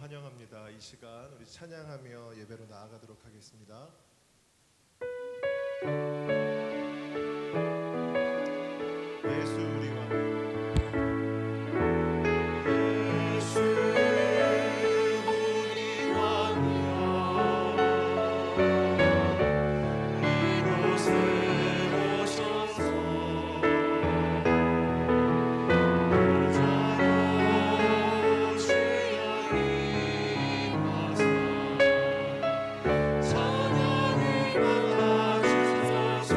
환영합니다. 이 시간 우리 찬양하며 예배로 나아가도록 하겠습니다. 예수 우리와 예수 우리와 이곳에 오셔서 찬양을 받아주소서.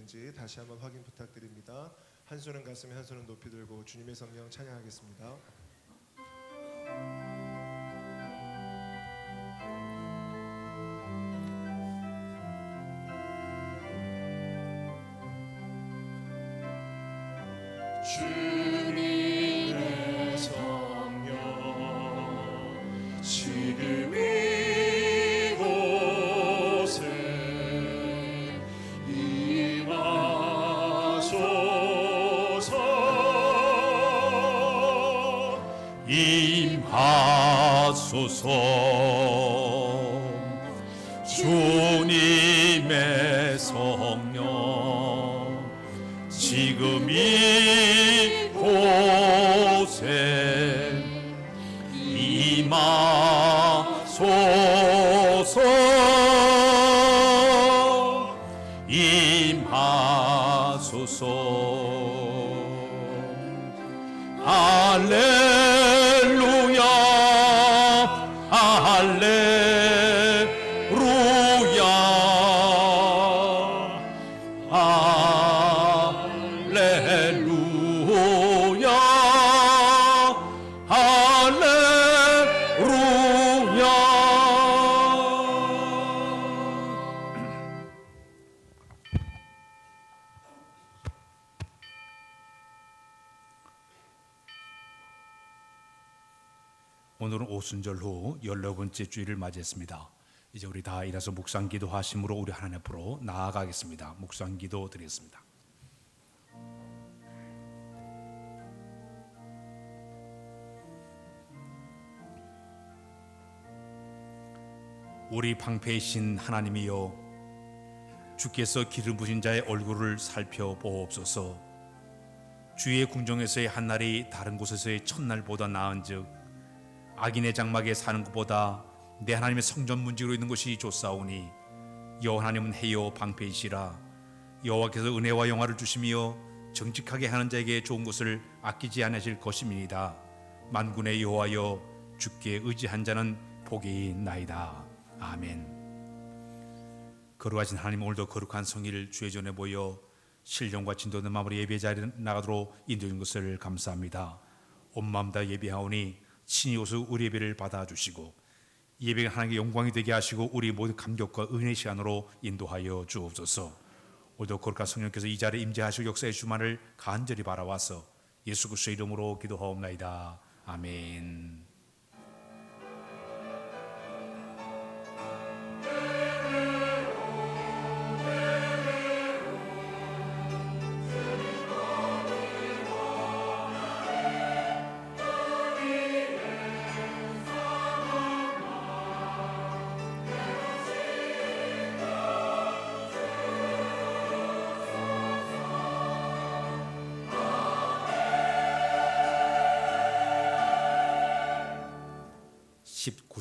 되시는지 다시 한번 확인 부탁드립니다. 한 손은 가슴에 한 손은 높이 들고 주님의 성령 찬양하겠습니다. 주님의 성령 지금 이곳에 임하소서. 주님의 성령 지금 이곳에 임하소서. 할렐루야 할렐루야 할렐루야 할렐루야. 오늘은 오순절 후 14번째 주일을 맞이했습니다. 이제 우리 다 일어서 묵상기도 하심으로 우리 하나님 앞으로 나아가겠습니다. 묵상기도 드리겠습니다. 우리 방패이신 하나님이여, 주께서 기름 부으신 자의 얼굴을 살펴보옵소서. 주의 궁정에서의 한날이 다른 곳에서의 첫날보다 나은즉 악인의 장막에 사는 것보다 내 하나님의 성전 문지로 있는 것이 좋사오니, 여호와 하나님은 해요 방패이시라. 여호와께서 은혜와 영화를 주시며 정직하게 하는 자에게 좋은 것을 아끼지 않으실 것임이니이다. 만군의 여호와여, 주께 의지한 자는 복이 있나이다. 아멘. 거룩하신 하나님, 오늘도 거룩한 성일 주의 전에 모여 신령과 진도된 마음으로 예배 자리에 나가도록 인도해 것을 감사합니다. 온 마음 다 예배하오니 친히 오셔 우리 예배를 받아주시고 예배가 하나님께 영광이 되게 하시고 우리 모두 감격과 은혜의 시간으로 인도하여 주옵소서. 오늘도 거룩한 성령께서 이 자리에 임재하시고 역사의 주만을 간절히 바라와서 예수 그리스도의 이름으로 기도하옵나이다. 아멘.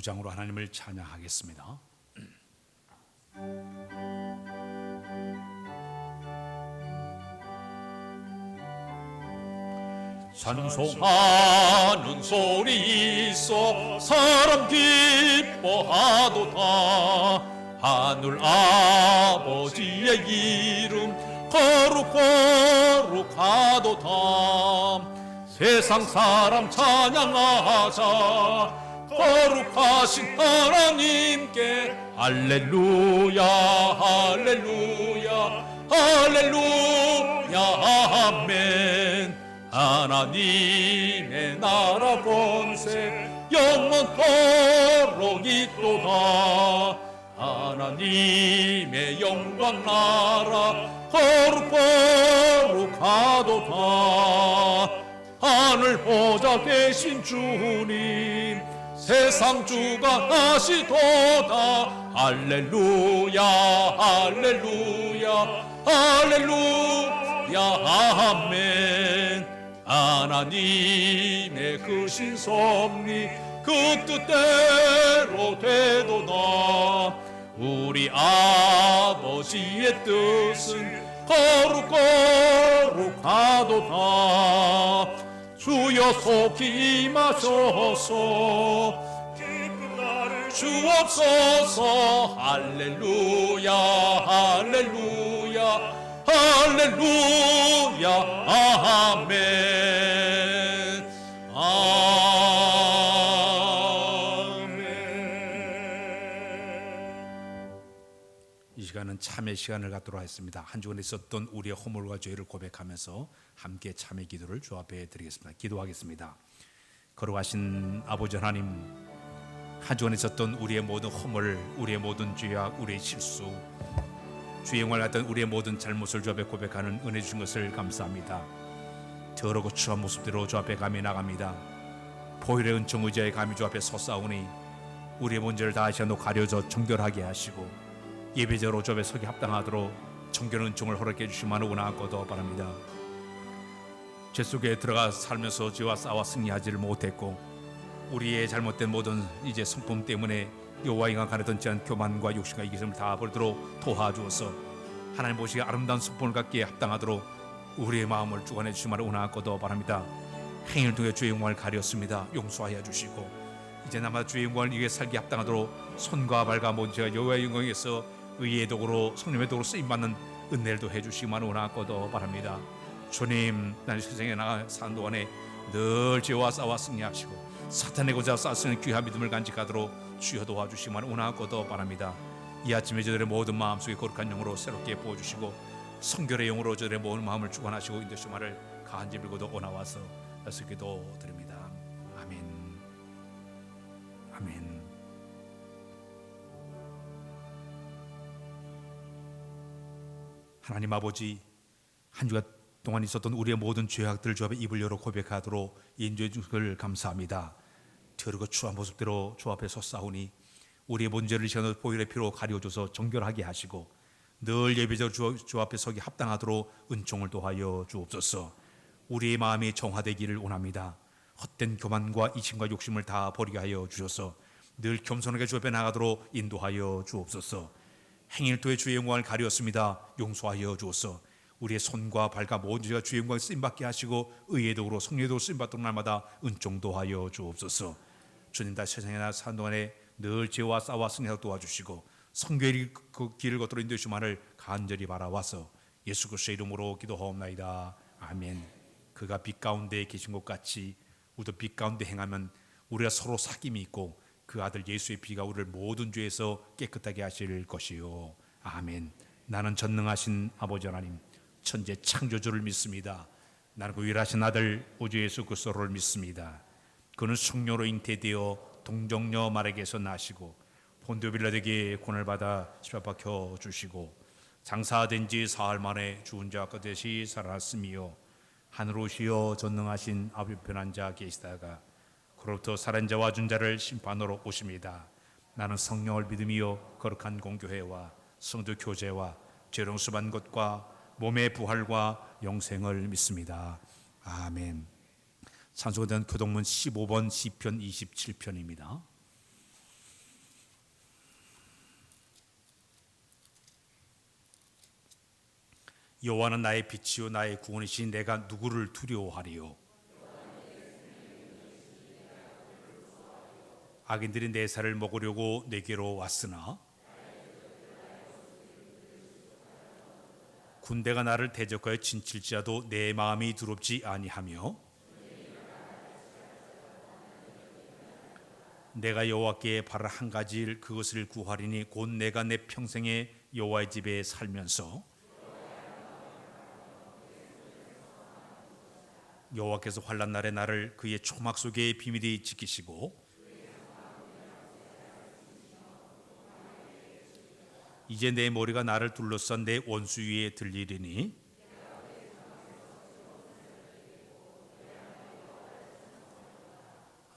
장으로 하나님을 찬양하겠습니다. 찬송하는 소리 있어 사람 기뻐하도다. 하늘 아버지의 이름 거룩하도다. 세상 사람 찬양하자. 거룩하신 하나님께 할렐루야 할렐루야 할렐루야 아멘. 하나님의 나라 권세 영원토록 있도다. 하나님의 영광 나라 거룩하도다. 하늘 보좌 되신 주님 세상 주가 하시도다. 할렐루야 할렐루야 할렐루야 아멘. 하나님의 크신 섭리 그 뜻대로 되도다. 우리 아버지의 뜻은 거룩하도다. 주여 속히 임하소서. 기쁜 나를 주옵소서. 할렐루야 할렐루야 할렐루야 아멘 이 시간은 참회 시간을 갖도록 하겠습니다. 한 주간에 있었던 우리의 허물과 죄를 고백하면서 함께 참회 기도를 주 앞에 드리겠습니다. 기도하겠습니다. 거룩하신 아버지 하나님, 한 주간에 있었던 우리의 모든 허물, 우리의 모든 죄악, 우리의 실수, 주의 영광을 갖던 우리의 모든 잘못을 주 앞에 고백하는 은혜 주신 것을 감사합니다. 더럽고 추한 모습대로 주 앞에 감히 나갑니다. 보혈의 은총 의지하에 감히 주 앞에 서싸우니 우리의 문제를 다 하시고 가려져 정결하게 하시고 예배자로 주 앞에 서기 합당하도록 정결 은총을 허락해 주시기만을 원하고도 바랍니다. 죄 속에 들어가 살면서 죄와 싸워 승리하지를 못했고 우리의 잘못된 모든 이제 성품 때문에 여호와 인간 가르던 지한 교만과 욕심과 이기심을 다 버리도록 도와주어서 하나님 보시기에 아름다운 성품을 갖기에 합당하도록 우리의 마음을 주관해 주시기를 원하고도 바랍니다. 행위를 통해 주의 영광을 가렸습니다. 용서하여 주시고 이제 나마다 주의 영광을 위해 살기 합당하도록 손과 발과 모든 죄가 여호와의 영광에서 의의 도구로 성령의 도구로 쓰임받는 은혜를 더해 주시기만을 원하고도 바랍니다. 주님, 나는 세상에 나가 사는 동안에 늘 죄와 싸워 승리하시고 사탄의 고자 싸쓰는 귀한 믿음을 간직하도록 주여 도와주시기만을 원하고도 바랍니다. 이 아침에 저들의 모든 마음속에 거룩한 영으로 새롭게 부어주시고 성결의 영으로 저들의 모든 마음을 주관하시고 인도시기만을 간절히 빌고도 원하와서 애써 기도드립니다. 아멘. 아멘. 하나님 아버지, 한 주간 동안 있었던 우리의 모든 죄악들을 주 앞에 입을 열어 고백하도록 인도해 주시길 감사합니다. 더럽고 추한 모습대로 주 앞에 서싸우니 우리의 문제를 시원한 보혈의 피로 가려줘서 정결하게 하시고 늘 예배자로 주 앞에 서기 합당하도록 은총을 도하여 주옵소서. 우리의 마음이 정화되기를 원합니다. 헛된 교만과 이심과 욕심을 다 버리게 하여 주셔서 늘 겸손하게 주 앞에 나가도록 인도하여 주옵소서. 행위를 통해 주의 영광을 가리었습니다. 용서하여 주옵소서. 우리의 손과 발과 모든 죄가 주의 영광을 쓰임받게 하시고 의의 도구로 성령의 도구로 쓰임받도록 날마다 은총 도하여 주옵소서. 주님, 다 세상에 나 사는 동안에 늘 죄와 싸워 승리하도록 도와주시고 성결의 그 길을 걷도록 인도해주시기를 간절히 바라와서 예수 그리스도의 이름으로 기도하옵나이다. 아멘. 그가 빛 가운데 계신 것 같이 우리도 빛 가운데 행하면 우리가 서로 사귐이 있고 그 아들 예수의 피가 우리를 모든 죄에서 깨끗하게 하실 것이요. 아멘. 나는 전능하신 아버지 하나님, 천재 창조주를 믿습니다. 나는 그 유일하신 아들 우주 예수 그리스도를 믿습니다. 그는 성령으로 잉태되어 동정녀 마리아에게서 나시고 본디오 빌라도에게 고난을 받아 십자가에 박혀 주시고 장사된 지 사흘 만에 죽은 자 가운데서 살아났으며 하늘 오시어 전능하신 아버지 편한 자 계시다가 그로부터 살아난 자와 죽은 자를 심판으로 오십니다. 나는 성령을 믿으며 거룩한 공교회와 성도 교제와 죄를 수반 것과 몸의 부활과 영생을 믿습니다. 아멘. 찬송가는 교동문 15번 시편 27편입니다. 여호와는 나의 빛이요 나의 구원이시니 내가 누구를 두려워하리요. 악인들이 내 살을 먹으려고 내게로 왔으나 군대가 나를 대적하여 진칠지라도 내 마음이 두렵지 아니하며 내가 여호와께 바랄 한 가지를 그것을 구하리니 곧 내가 내 평생에 여호와의 집에 살면서 여호와께서 환난 날에 나를 그의 초막 속에 비밀히 지키시고 이제 내 머리가 나를 둘러싼 내 원수 위에 들리리니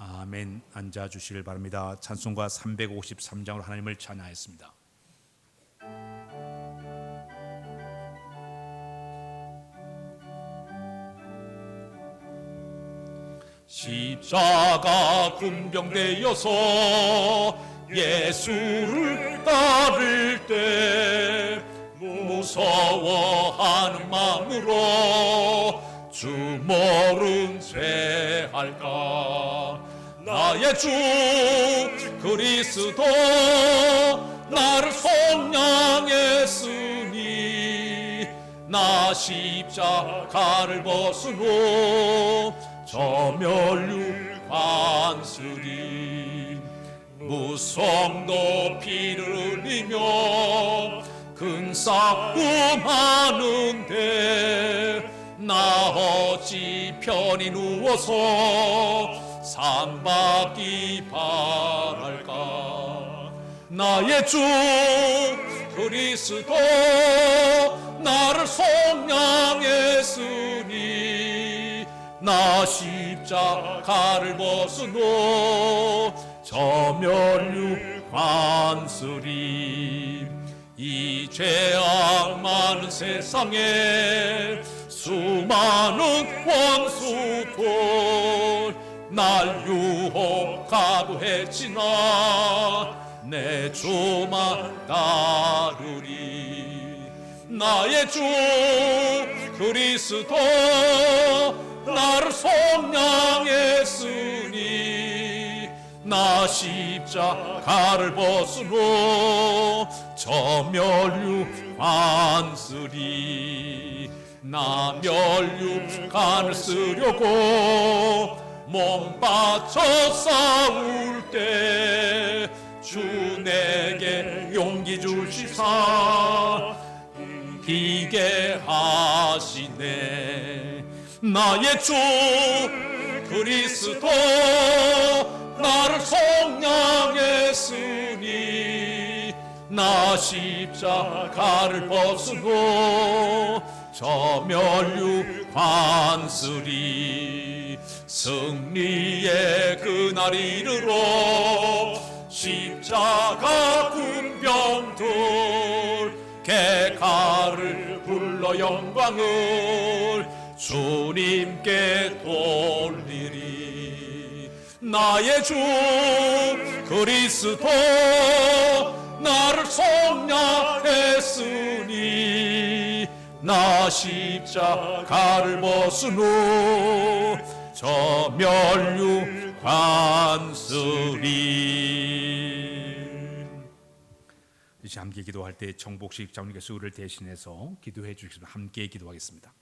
아멘. 앉아 주시길 바랍니다. 찬송가 353장으로 하나님을 찬양하였습니다. 십자가 군병되어서 예수를 따를 때 무서워하는 마음으로 주 모른 채 할까. 나의 주 그리스도 나를 속량했으니 나 십자가를 벗으노 저 멸류 관슬이 무성 높이를 흘리며 근싸움하는데 나 어찌 편히 누워서 산받기 바랄까. 나의 주 그리스도 나를 속량했으니 나 십자가를 벗으노 저 멸류 관슬이 이 죄악 많은 세상에 수많은 원수들 날 유혹하고 했지나 내 주만 따르리. 나의 주 그리스도 나를 속량했으니 나 십자가를 벗으노 저 멸류 관슬이 나 멸류관을 쓰려고 몸 바쳐 싸울 때 주 내게 용기 주시사 이기게 하시네. 나의 주 그리스도 나를 속량했으니 나 십자가를 벗으고 저 멸류 관슬이 승리의 그날 이르러 십자가 군병들 개가를 불러 영광을 주님께 돌리리. 나의 주 그리스도 나를 속량했으니 나 십자가를 벗으노 저 멸류 관슬이. 이제 함께 기도할 때 정복식 장로님께서 우리를 대신해서 기도해 주시겠습니다. 함께 기도하겠습니다.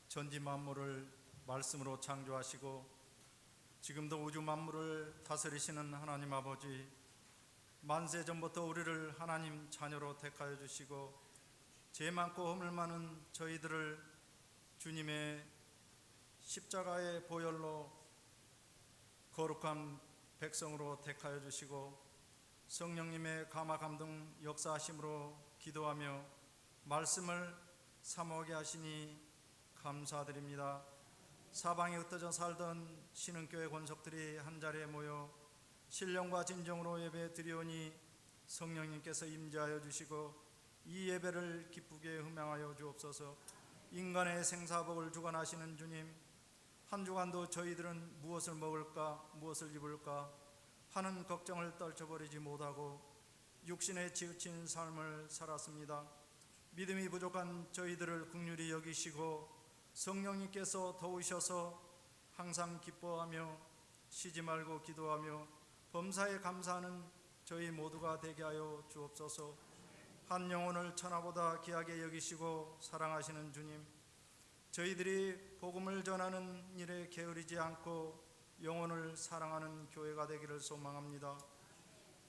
전지 만물을 말씀으로 창조하시고 지금도 우주 만물을 다스리시는 하나님 아버지, 만세 전부터 우리를 하나님 자녀로 택하여 주시고 죄 많고 허물 많은 저희들을 주님의 십자가의 보혈로 거룩한 백성으로 택하여 주시고 성령님의 감화 감동 역사하심으로 기도하며 말씀을 사모하게 하시니 감사드립니다. 사방에 흩어져 살던 신흥교회 권속들이 한자리에 모여 신령과 진정으로 예배 드리오니 성령님께서 임재하여 주시고 이 예배를 기쁘게 흠양하여 주옵소서. 인간의 생사복을 주관하시는 주님, 한 주간도 저희들은 무엇을 먹을까 무엇을 입을까 하는 걱정을 떨쳐버리지 못하고 육신에 치우친 삶을 살았습니다. 믿음이 부족한 저희들을 긍휼히 여기시고 성령님께서 도우셔서 항상 기뻐하며 쉬지 말고 기도하며 범사에 감사하는 저희 모두가 되게 하여 주옵소서. 한 영혼을 천하보다 귀하게 여기시고 사랑하시는 주님, 저희들이 복음을 전하는 일에 게으르지 않고 영혼을 사랑하는 교회가 되기를 소망합니다.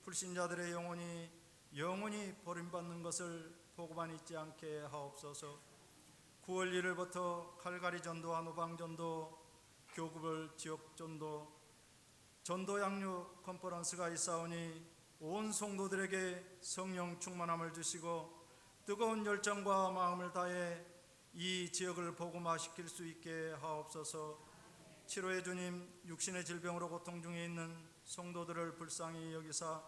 불신자들의 영혼이 영원히 버림받는 것을 보고만 있지 않게 하옵소서. 9월 1일부터 칼가리 전도와 노방 전도, 교구별 지역 전도, 전도 양육 컨퍼런스가 있사오니 온 성도들에게 성령 충만함을 주시고 뜨거운 열정과 마음을 다해 이 지역을 복음화시킬 수 있게 하옵소서. 치료의 주님, 육신의 질병으로 고통 중에 있는 성도들을 불쌍히 여기사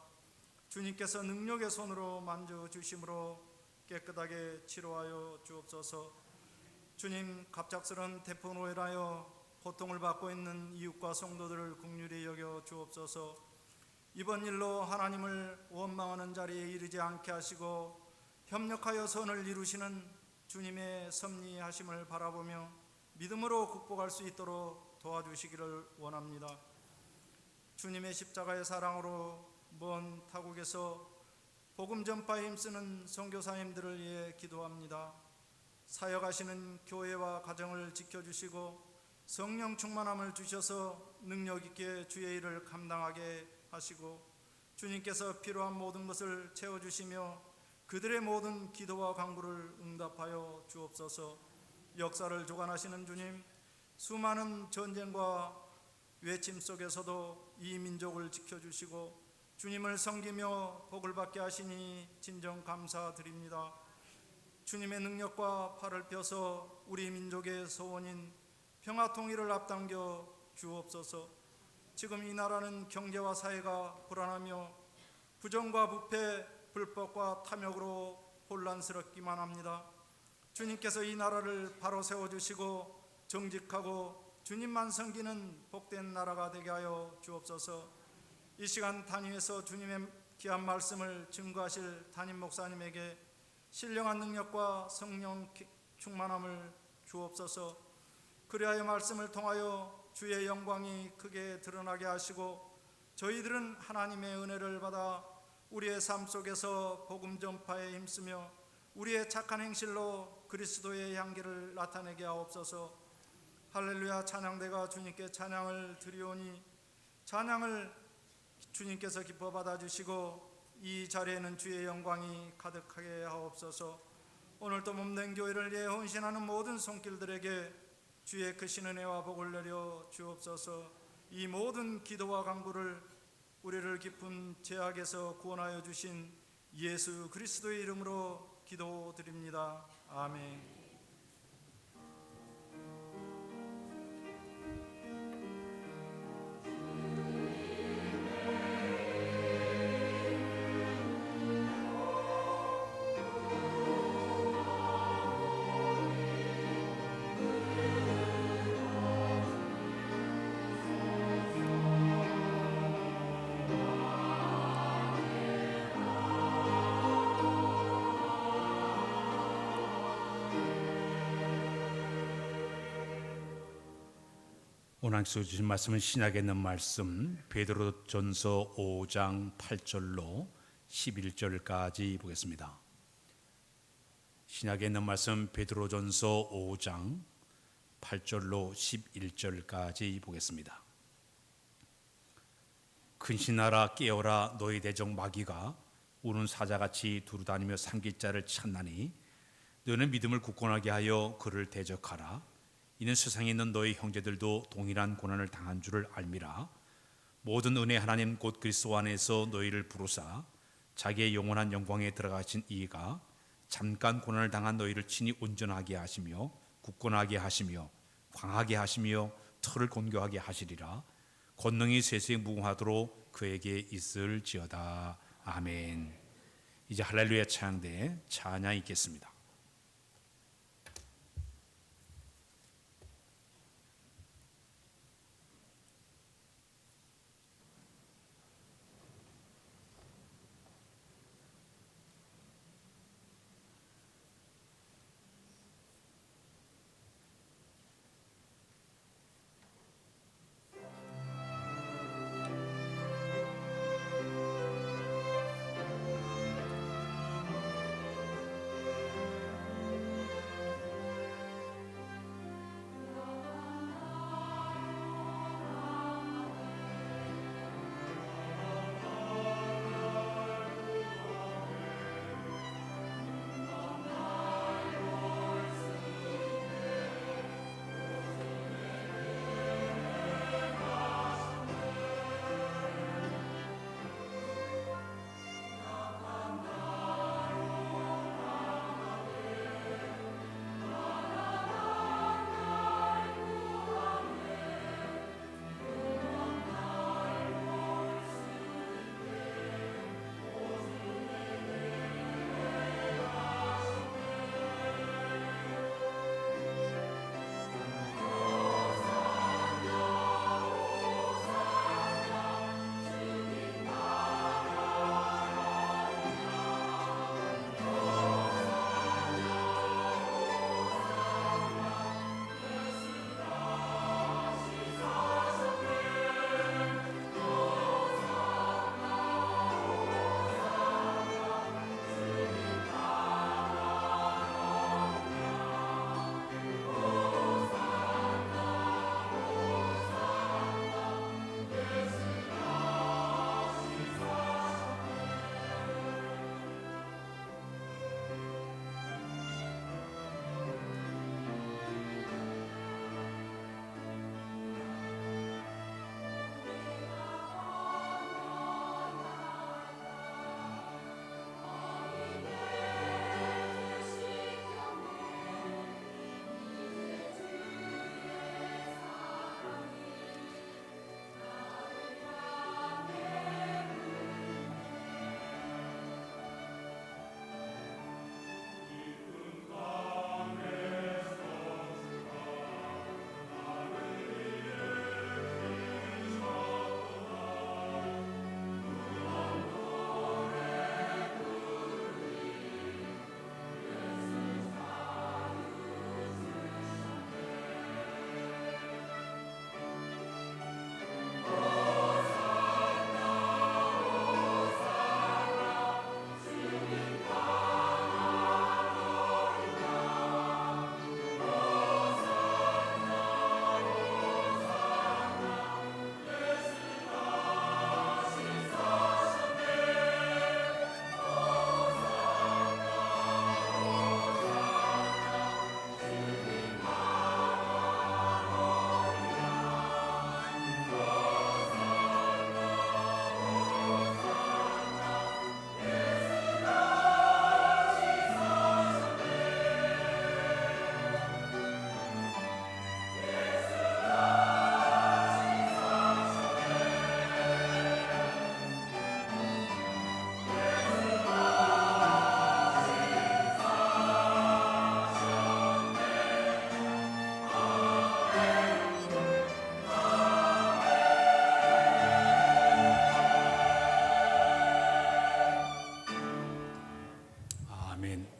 주님께서 능력의 손으로 만져주심으로 깨끗하게 치료하여 주옵소서. 주님, 갑작스런 태풍으로 인하여 고통을 받고 있는 이웃과 성도들을 긍휼히 여겨 주옵소서. 이번 일로 하나님을 원망하는 자리에 이르지 않게 하시고 협력하여 선을 이루시는 주님의 섭리하심을 바라보며 믿음으로 극복할 수 있도록 도와주시기를 원합니다. 주님의 십자가의 사랑으로 먼 타국에서 복음 전파에 힘쓰는 선교사님들을 위해 기도합니다. 사역하시는 교회와 가정을 지켜주시고 성령 충만함을 주셔서 능력 있게 주의 일을 감당하게 하시고 주님께서 필요한 모든 것을 채워주시며 그들의 모든 기도와 간구를 응답하여 주옵소서. 역사를 주관하시는 주님, 수많은 전쟁과 외침 속에서도 이 민족을 지켜주시고 주님을 섬기며 복을 받게 하시니 진정 감사드립니다. 주님의 능력과 팔을 펴서 우리 민족의 소원인 평화 통일을 앞당겨 주옵소서. 지금 이 나라는 경제와 사회가 불안하며 부정과 부패, 불법과 탐욕으로 혼란스럽기만 합니다. 주님께서 이 나라를 바로 세워주시고 정직하고 주님만 섬기는 복된 나라가 되게 하여 주옵소서. 이 시간 단위에서 주님의 귀한 말씀을 증거하실 담임 목사님에게 신령한 능력과 성령 충만함을 주옵소서. 그리하여 말씀을 통하여 주의 영광이 크게 드러나게 하시고 저희들은 하나님의 은혜를 받아 우리의 삶 속에서 복음 전파에 힘쓰며 우리의 착한 행실로 그리스도의 향기를 나타내게 하옵소서. 할렐루야. 찬양대가 주님께 찬양을 드리오니 찬양을 주님께서 기뻐 받아주시고 이 자리에는 주의 영광이 가득하게 하옵소서. 오늘도 몸된 교회를 위해 헌신하는 모든 손길들에게 주의 크신 은혜와 복을 내려 주옵소서. 이 모든 기도와 간구를 우리를 깊은 죄악에서 구원하여 주신 예수 그리스도의 이름으로 기도드립니다. 아멘. 오늘 하나님께서 주신 말씀은 신약에 있는 말씀 베드로전서 5장 8절로 11절까지 보겠습니다. 신약에 있는 말씀 베드로전서 5장 8절로 11절까지 보겠습니다. 근신하라 깨어라 너희 대적 마귀가 우는 사자같이 두루다니며 삼킬 자를 찾나니 너희는 믿음을 굳건하게 하여 그를 대적하라. 이는 세상에 있는 너희 형제들도 동일한 고난을 당한 줄을 알미라. 모든 은혜 하나님 곧 그리스도 안에서 너희를 부르사 자기의 영원한 영광에 들어가신 이가 잠깐 고난을 당한 너희를 친히 온전하게 하시며 굳건하게 하시며 강하게 하시며 털을 건교하게 하시리라. 권능이 세세에 무궁하도록 그에게 있을지어다. 아멘. 이제 할렐루야 찬양대 찬양 있겠습니다.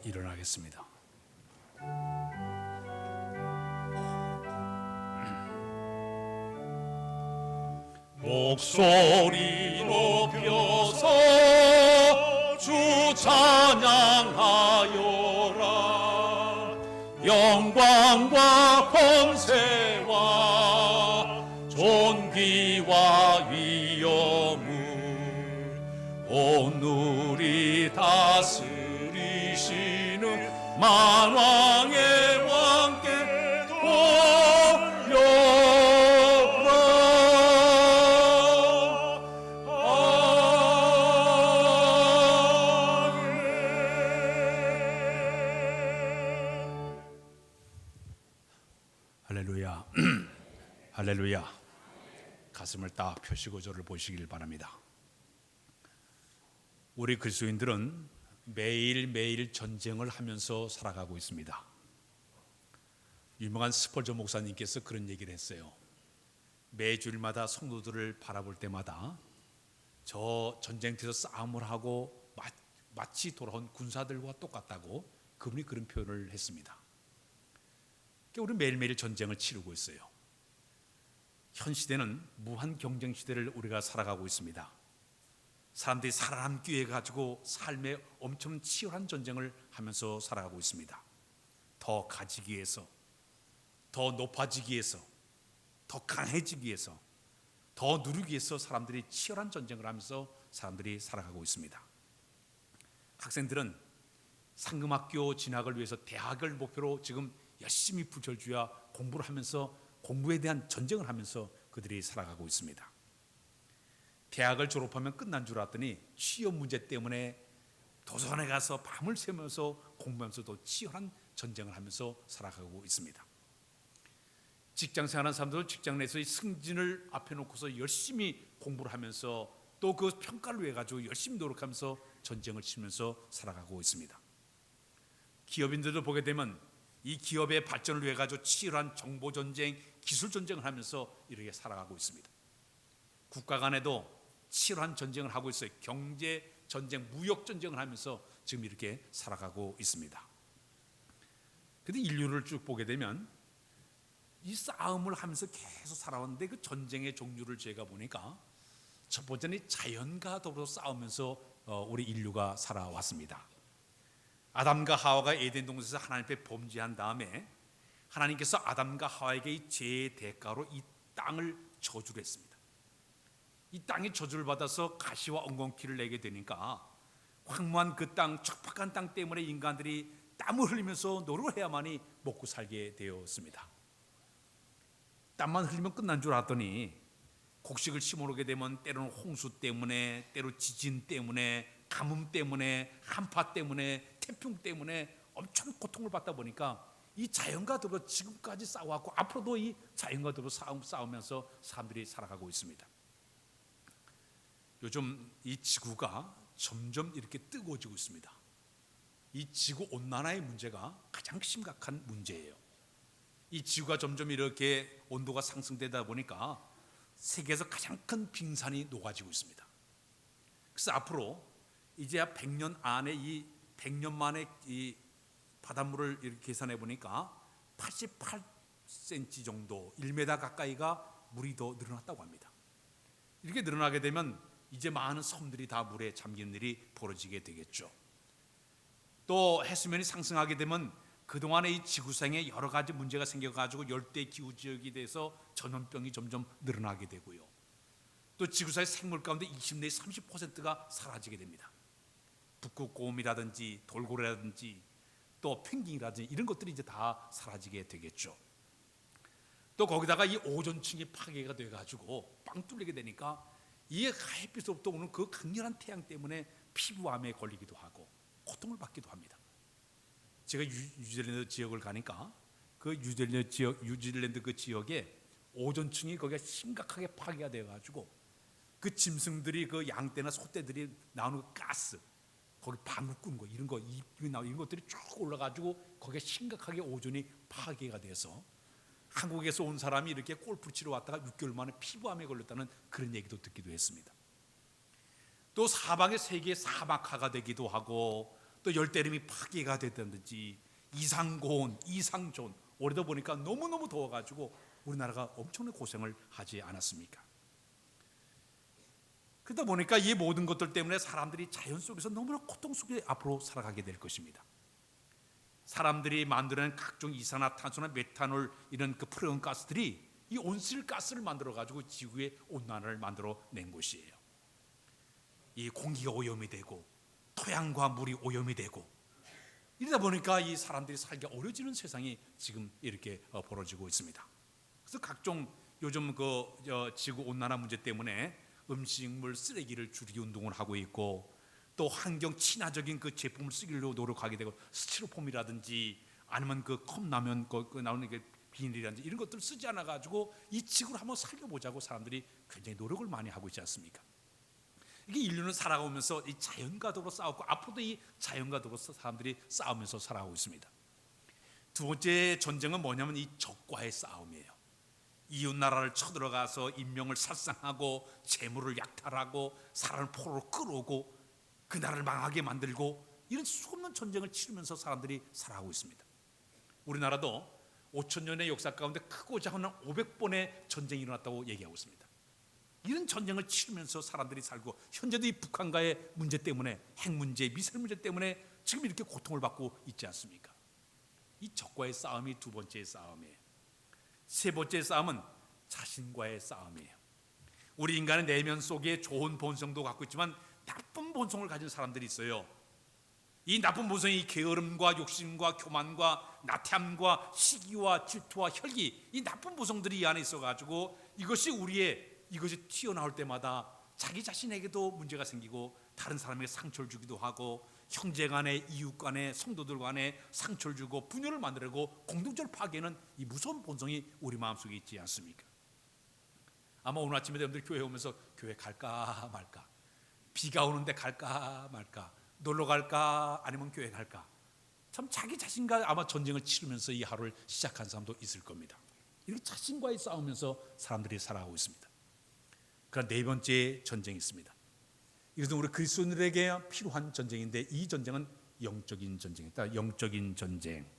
일어나겠습니다. 목소리 높여서 주 찬양하여라. 영광과 권세와 존귀와 위엄을 오늘이 다스리시는 만왕의 왕께 할렐루야. 할렐루야. 가슴을 딱 펴시고 저를 보시길 바랍니다. 우리 그리스도인들은 매일매일 전쟁을 하면서 살아가고 있습니다. 유명한 스펄전 목사님께서 그런 얘기를 했어요. 매주일마다 성도들을 바라볼 때마다 저 전쟁터에서 싸움을 하고 마치 돌아온 군사들과 똑같다고 그분이 그런 표현을 했습니다. 우리 매일매일 전쟁을 치르고 있어요. 현 시대는 무한 경쟁 시대를 우리가 살아가고 있습니다. 사람들이 살아남기 위해 가지고 삶에 엄청 치열한 전쟁을 하면서 살아가고 있습니다. 더 가지기 위해서, 더 높아지기 위해서, 더 강해지기 위해서, 더 누리기 위해서 사람들이 치열한 전쟁을 하면서 사람들이 살아가고 있습니다. 학생들은 상금학교 진학을 위해서 대학을 목표로 지금 열심히 부철주야 공부를 하면서 공부에 대한 전쟁을 하면서 그들이 살아가고 있습니다. 대학을 졸업하면 끝난 줄 알았더니 취업 문제 때문에 도서관에 가서 밤을 새면서 공부하면서도 치열한 전쟁을 하면서 살아가고 있습니다. 직장 생활하는 사람들은 직장 내에서의 승진을 앞에 놓고서 열심히 공부를 하면서 또 그 평가를 위해 가지고 열심히 노력하면서 전쟁을 치면서 살아가고 있습니다. 기업인들도 보게 되면 이 기업의 발전을 위해 가지고 치열한 정보 전쟁, 기술 전쟁을 하면서 이렇게 살아가고 있습니다. 국가 간에도 치열한 전쟁을 하고 있어요. 경제 전쟁, 무역 전쟁을 하면서 지금 이렇게 살아가고 있습니다. 그런데 인류를 쭉 보게 되면 이 싸움을 하면서 계속 살아왔는데 그 전쟁의 종류를 제가 보니까 첫 번째는 자연과 더불어 싸우면서 우리 인류가 살아왔습니다. 아담과 하와가 에덴 동산에서 하나님 앞에 범죄한 다음에 하나님께서 아담과 하와에게 이 죄의 대가로 이 땅을 저주를 했습니다. 이 땅이 저주를 받아서 가시와 엉겅퀴를 내게 되니까 황무한 그 땅, 척박한 땅 때문에 인간들이 땀을 흘리면서 노력을 해야만이 먹고 살게 되었습니다. 땀만 흘리면 끝난 줄 알았더니 곡식을 심어놓게 되면 때로는 홍수 때문에, 때로 지진 때문에, 가뭄 때문에, 한파 때문에, 태풍 때문에 엄청 고통을 받다 보니까 이 자연과 더불어 지금까지 싸워왔고 앞으로도 이 자연과 더불어 싸우면서 사람들이 살아가고 있습니다. 요즘 이 지구가 점점 이렇게 뜨거워지고 있습니다. 이 지구 온난화의 문제가 가장 심각한 문제예요. 이 지구가 점점 이렇게 온도가 상승되다 보니까 세계에서 가장 큰 빙산이 녹아지고 있습니다. 그래서 앞으로 이제 100년 안에 이 100년 만에 이 바닷물을 이렇게 계산해 보니까 88cm 정도, 1m 가까이가 물이 더 늘어났다고 합니다. 이렇게 늘어나게 되면 이제 많은 섬들이 다 물에 잠기는 일이 벌어지게 되겠죠. 또 해수면이 상승하게 되면 그동안의 이 지구상에 여러 가지 문제가 생겨가지고 열대 기후 지역이 돼서 전염병이 점점 늘어나게 되고요. 또 지구상의 생물 가운데 20 내지 30%가 사라지게 됩니다. 북극곰이라든지 돌고래라든지 또 펭귄이라든지 이런 것들이 이제 다 사라지게 되겠죠. 또 거기다가 이 오존층이 파괴가 돼가지고 빵 뚫리게 되니까 이 햇빛으로부터 오는 그 강렬한 태양 때문에 피부암에 걸리기도 하고 고통을 받기도 합니다. 제가 뉴질랜드 지역을 가니까 그 뉴질랜드 그 지역에 오존층이 거기가 심각하게 파괴가 돼가지고 그 짐승들이 그 양떼나 소떼들이 나오는 그 가스, 거기 방구 끄는 거 이런 거 입이 나오는 이런 것들이 쭉 올라가지고 거기에 심각하게 오존이 파괴가 돼서 한국에서 온 사람이 이렇게 골프 치러 왔다가 6개월 만에 피부암에 걸렸다는 그런 얘기도 듣기도 했습니다. 또 사방에 세계 사막화가 되기도 하고 또 열대림이 파괴가 됐다든지 이상고온, 이상존, 올해도 보니까 너무너무 더워가지고 우리나라가 엄청난 고생을 하지 않았습니까? 그러다 보니까 이 모든 것들 때문에 사람들이 자연 속에서 너무나 고통 속에 앞으로 살아가게 될 것입니다. 사람들이 만들어낸 각종 이산화탄소나 메탄올 이런 그 프레온 가스들이 이 온실가스를 만들어 가지고 지구의 온난화를 만들어 낸 것이에요. 이 공기가 오염이 되고 토양과 물이 오염이 되고 이러다 보니까 이 사람들이 살기 어려워지는 세상이 지금 이렇게 벌어지고 있습니다. 그래서 각종 요즘 지구 온난화 문제 때문에 음식물 쓰레기를 줄이기 운동을 하고 있고, 또 환경 친화적인 그 제품을 쓰기로 노력하게 되고, 스티로폼이라든지 아니면 그 컵라면 나오는 게 비닐이라든지 이런 것들을 쓰지 않아 가지고 이 지구를 한번 살려보자고 사람들이 굉장히 노력을 많이 하고 있지 않습니까? 이게 인류는 살아오면서 이 자연과 더불어 싸웠고 앞으로도 이 자연과 더불어 사람들이 싸우면서 살아가고 있습니다. 두 번째 전쟁은 뭐냐면 이 적과의 싸움이에요. 이웃 나라를 쳐들어가서 인명을 살상하고 재물을 약탈하고 사람을 포로로 끌어오고 그 나라를 망하게 만들고 이런 수없는 전쟁을 치르면서 사람들이 살아가고 있습니다. 우리나라도 5,000년의 역사 가운데 크고자 하는 500번의 전쟁이 일어났다고 얘기하고 있습니다. 이런 전쟁을 치르면서 사람들이 살고, 현재도 이 북한과의 문제 때문에, 핵 문제, 미사일 문제 때문에 지금 이렇게 고통을 받고 있지 않습니까? 이 적과의 싸움이 두 번째 싸움이에요. 세 번째 싸움은 자신과의 싸움이에요. 우리 인간의 내면 속에 좋은 본성도 갖고 있지만 나쁜 본성을 가진 사람들이 있어요. 이 나쁜 본성이 게으름과 욕심과 교만과 나태함과 시기와 질투와 혈기, 이 나쁜 본성들이 이 안에 있어가지고 이것이 튀어나올 때마다 자기 자신에게도 문제가 생기고 다른 사람에게 상처를 주기도 하고 형제 간에, 이웃 간에, 성도들 간에 상처를 주고 분열을 만들고 공동체를 파괴하는 이 무서운 본성이 우리 마음속에 있지 않습니까? 아마 오늘 아침에 여러분들 교회 오면서 교회 갈까 말까, 비가 오는데 갈까 말까, 놀러 갈까 아니면 교회 갈까, 참 자기 자신과 아마 전쟁을 치르면서 이 하루를 시작한 사람도 있을 겁니다. 이렇게 자신과의 싸우면서 사람들이 살아가고 있습니다. 그러나 네 번째 전쟁이 있습니다. 이것은 우리 그리스도인들에게 필요한 전쟁인데, 이 전쟁은 영적인 전쟁이다. 영적인 전쟁.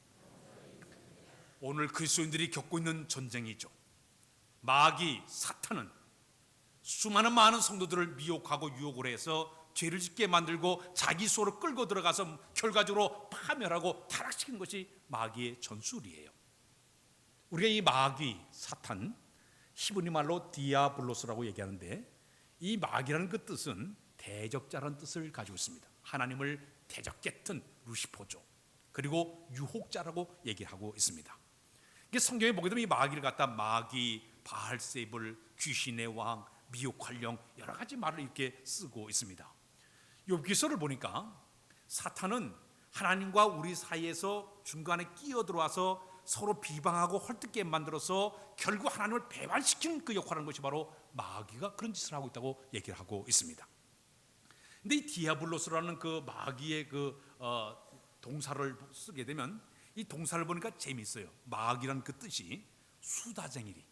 오늘 그리스도인들이 겪고 있는 전쟁이죠. 마귀 사탄은 수많은 많은 성도들을 미혹하고 유혹을 해서 죄를 짓게 만들고 자기 수로 끌고 들어가서 결과적으로 파멸하고 타락시키는 것이 마귀의 전술이에요. 우리가 이 마귀 사탄, 히브리 말로 디아블로스라고 얘기하는데, 이 마귀라는 그 뜻은 대적자라는 뜻을 가지고 있습니다. 하나님을 대적했던 루시퍼죠. 그리고 유혹자라고 얘기하고 있습니다. 성경에 보게 되면 이 마귀를 갖다 마귀, 바알세불, 귀신의 왕, 미혹할 영, 여러 가지 말을 이렇게 쓰고 있습니다. 욥기서를 보니까 사탄은 하나님과 우리 사이에서 중간에 끼어들어와서 서로 비방하고 헐뜯게 만들어서 결국 하나님을 배반시키는 그 역할을 하는 것이 바로 마귀가 그런 짓을 하고 있다고 얘기를 하고 있습니다. 근데 이 디아블로스라는 그 마귀의 동사를 쓰게 되면 이 동사를 보니까 재미있어요. 마귀라는 그 뜻이 수다쟁이리,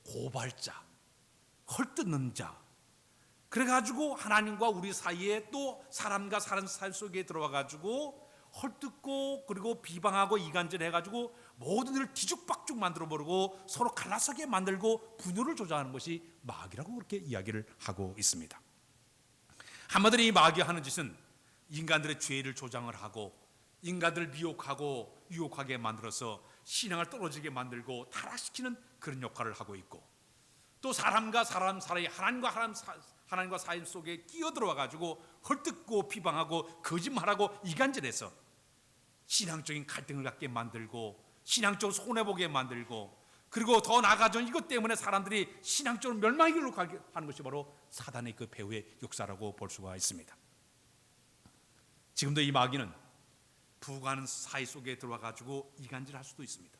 고발자, 헐뜯는 자. 그래가지고 하나님과 우리 사이에 또 사람과 사람 사이 속에 들어와가지고 헐뜯고 그리고 비방하고 이간질해가지고 모든 일을 뒤죽박죽 만들어버리고 서로 갈라서게 만들고 분열을 조장하는 것이 마귀라고 그렇게 이야기를 하고 있습니다. 한마디로 이 마귀가 하는 짓은 인간들의 죄를 조장을 하고 인간들을 미혹하고 유혹하게 만들어서 신앙을 떨어지게 만들고 타락시키는 그런 역할을 하고 있고, 또 사람과 사람 사이, 하나님과 사이 속에 끼어들어와 가지고 헐뜯고 비방하고 거짓말하고 이간질해서 신앙적인 갈등을 갖게 만들고 신앙적으로 손해보게 만들고, 그리고 더 나아가서 이것 때문에 사람들이 신앙적으로 멸망하기로 하는 것이 바로 사단의 그 배후의 역사라고 볼 수가 있습니다. 지금도 이 마귀는 부부가는 사이 속에 들어와 가지고 이간질할 수도 있습니다.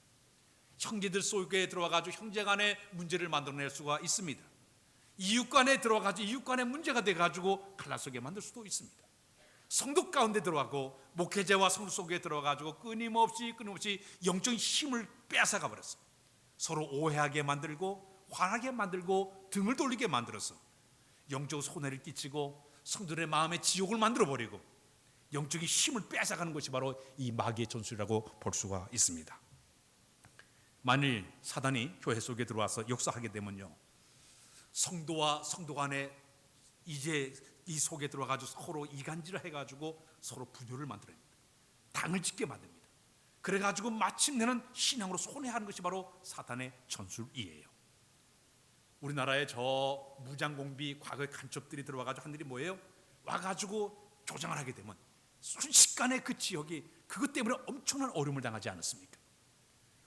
형제들 속에 들어와 가지고 형제 간의 문제를 만들어낼 수가 있습니다. 이웃 간에 들어와 가지고 이웃 간의 문제가 돼 가지고 갈라서게 만들 수도 있습니다. 성도 가운데 들어가고 목회자와 성도 속에 들어와 가지고 끊임없이 영적인 힘을 빼앗아가 버렸어요. 서로 오해하게 만들고 화나게 만들고 등을 돌리게 만들어서 영적 손해를 끼치고 성도들의 마음에 지옥을 만들어 버리고, 영적인 힘을 뺏어가는 것이 바로 이 마귀의 전술이라고 볼 수가 있습니다. 만일 사단이 교회 속에 들어와서 역사하게 되면요, 성도와 성도 간에 이제 이 속에 들어가지고 서로 이간질을 해가지고 서로 분열을 만들어냅니다. 당을 짓게 만듭니다. 그래가지고 마침내는 신앙으로 손해하는 것이 바로 사단의 전술이에요. 우리나라에 저 무장공비 과거의 간첩들이 들어와가지고 한 일이 뭐예요? 와가지고 조장을 하게 되면 순식간에 그 지역이 그것 때문에 엄청난 어려움을 당하지 않았습니까?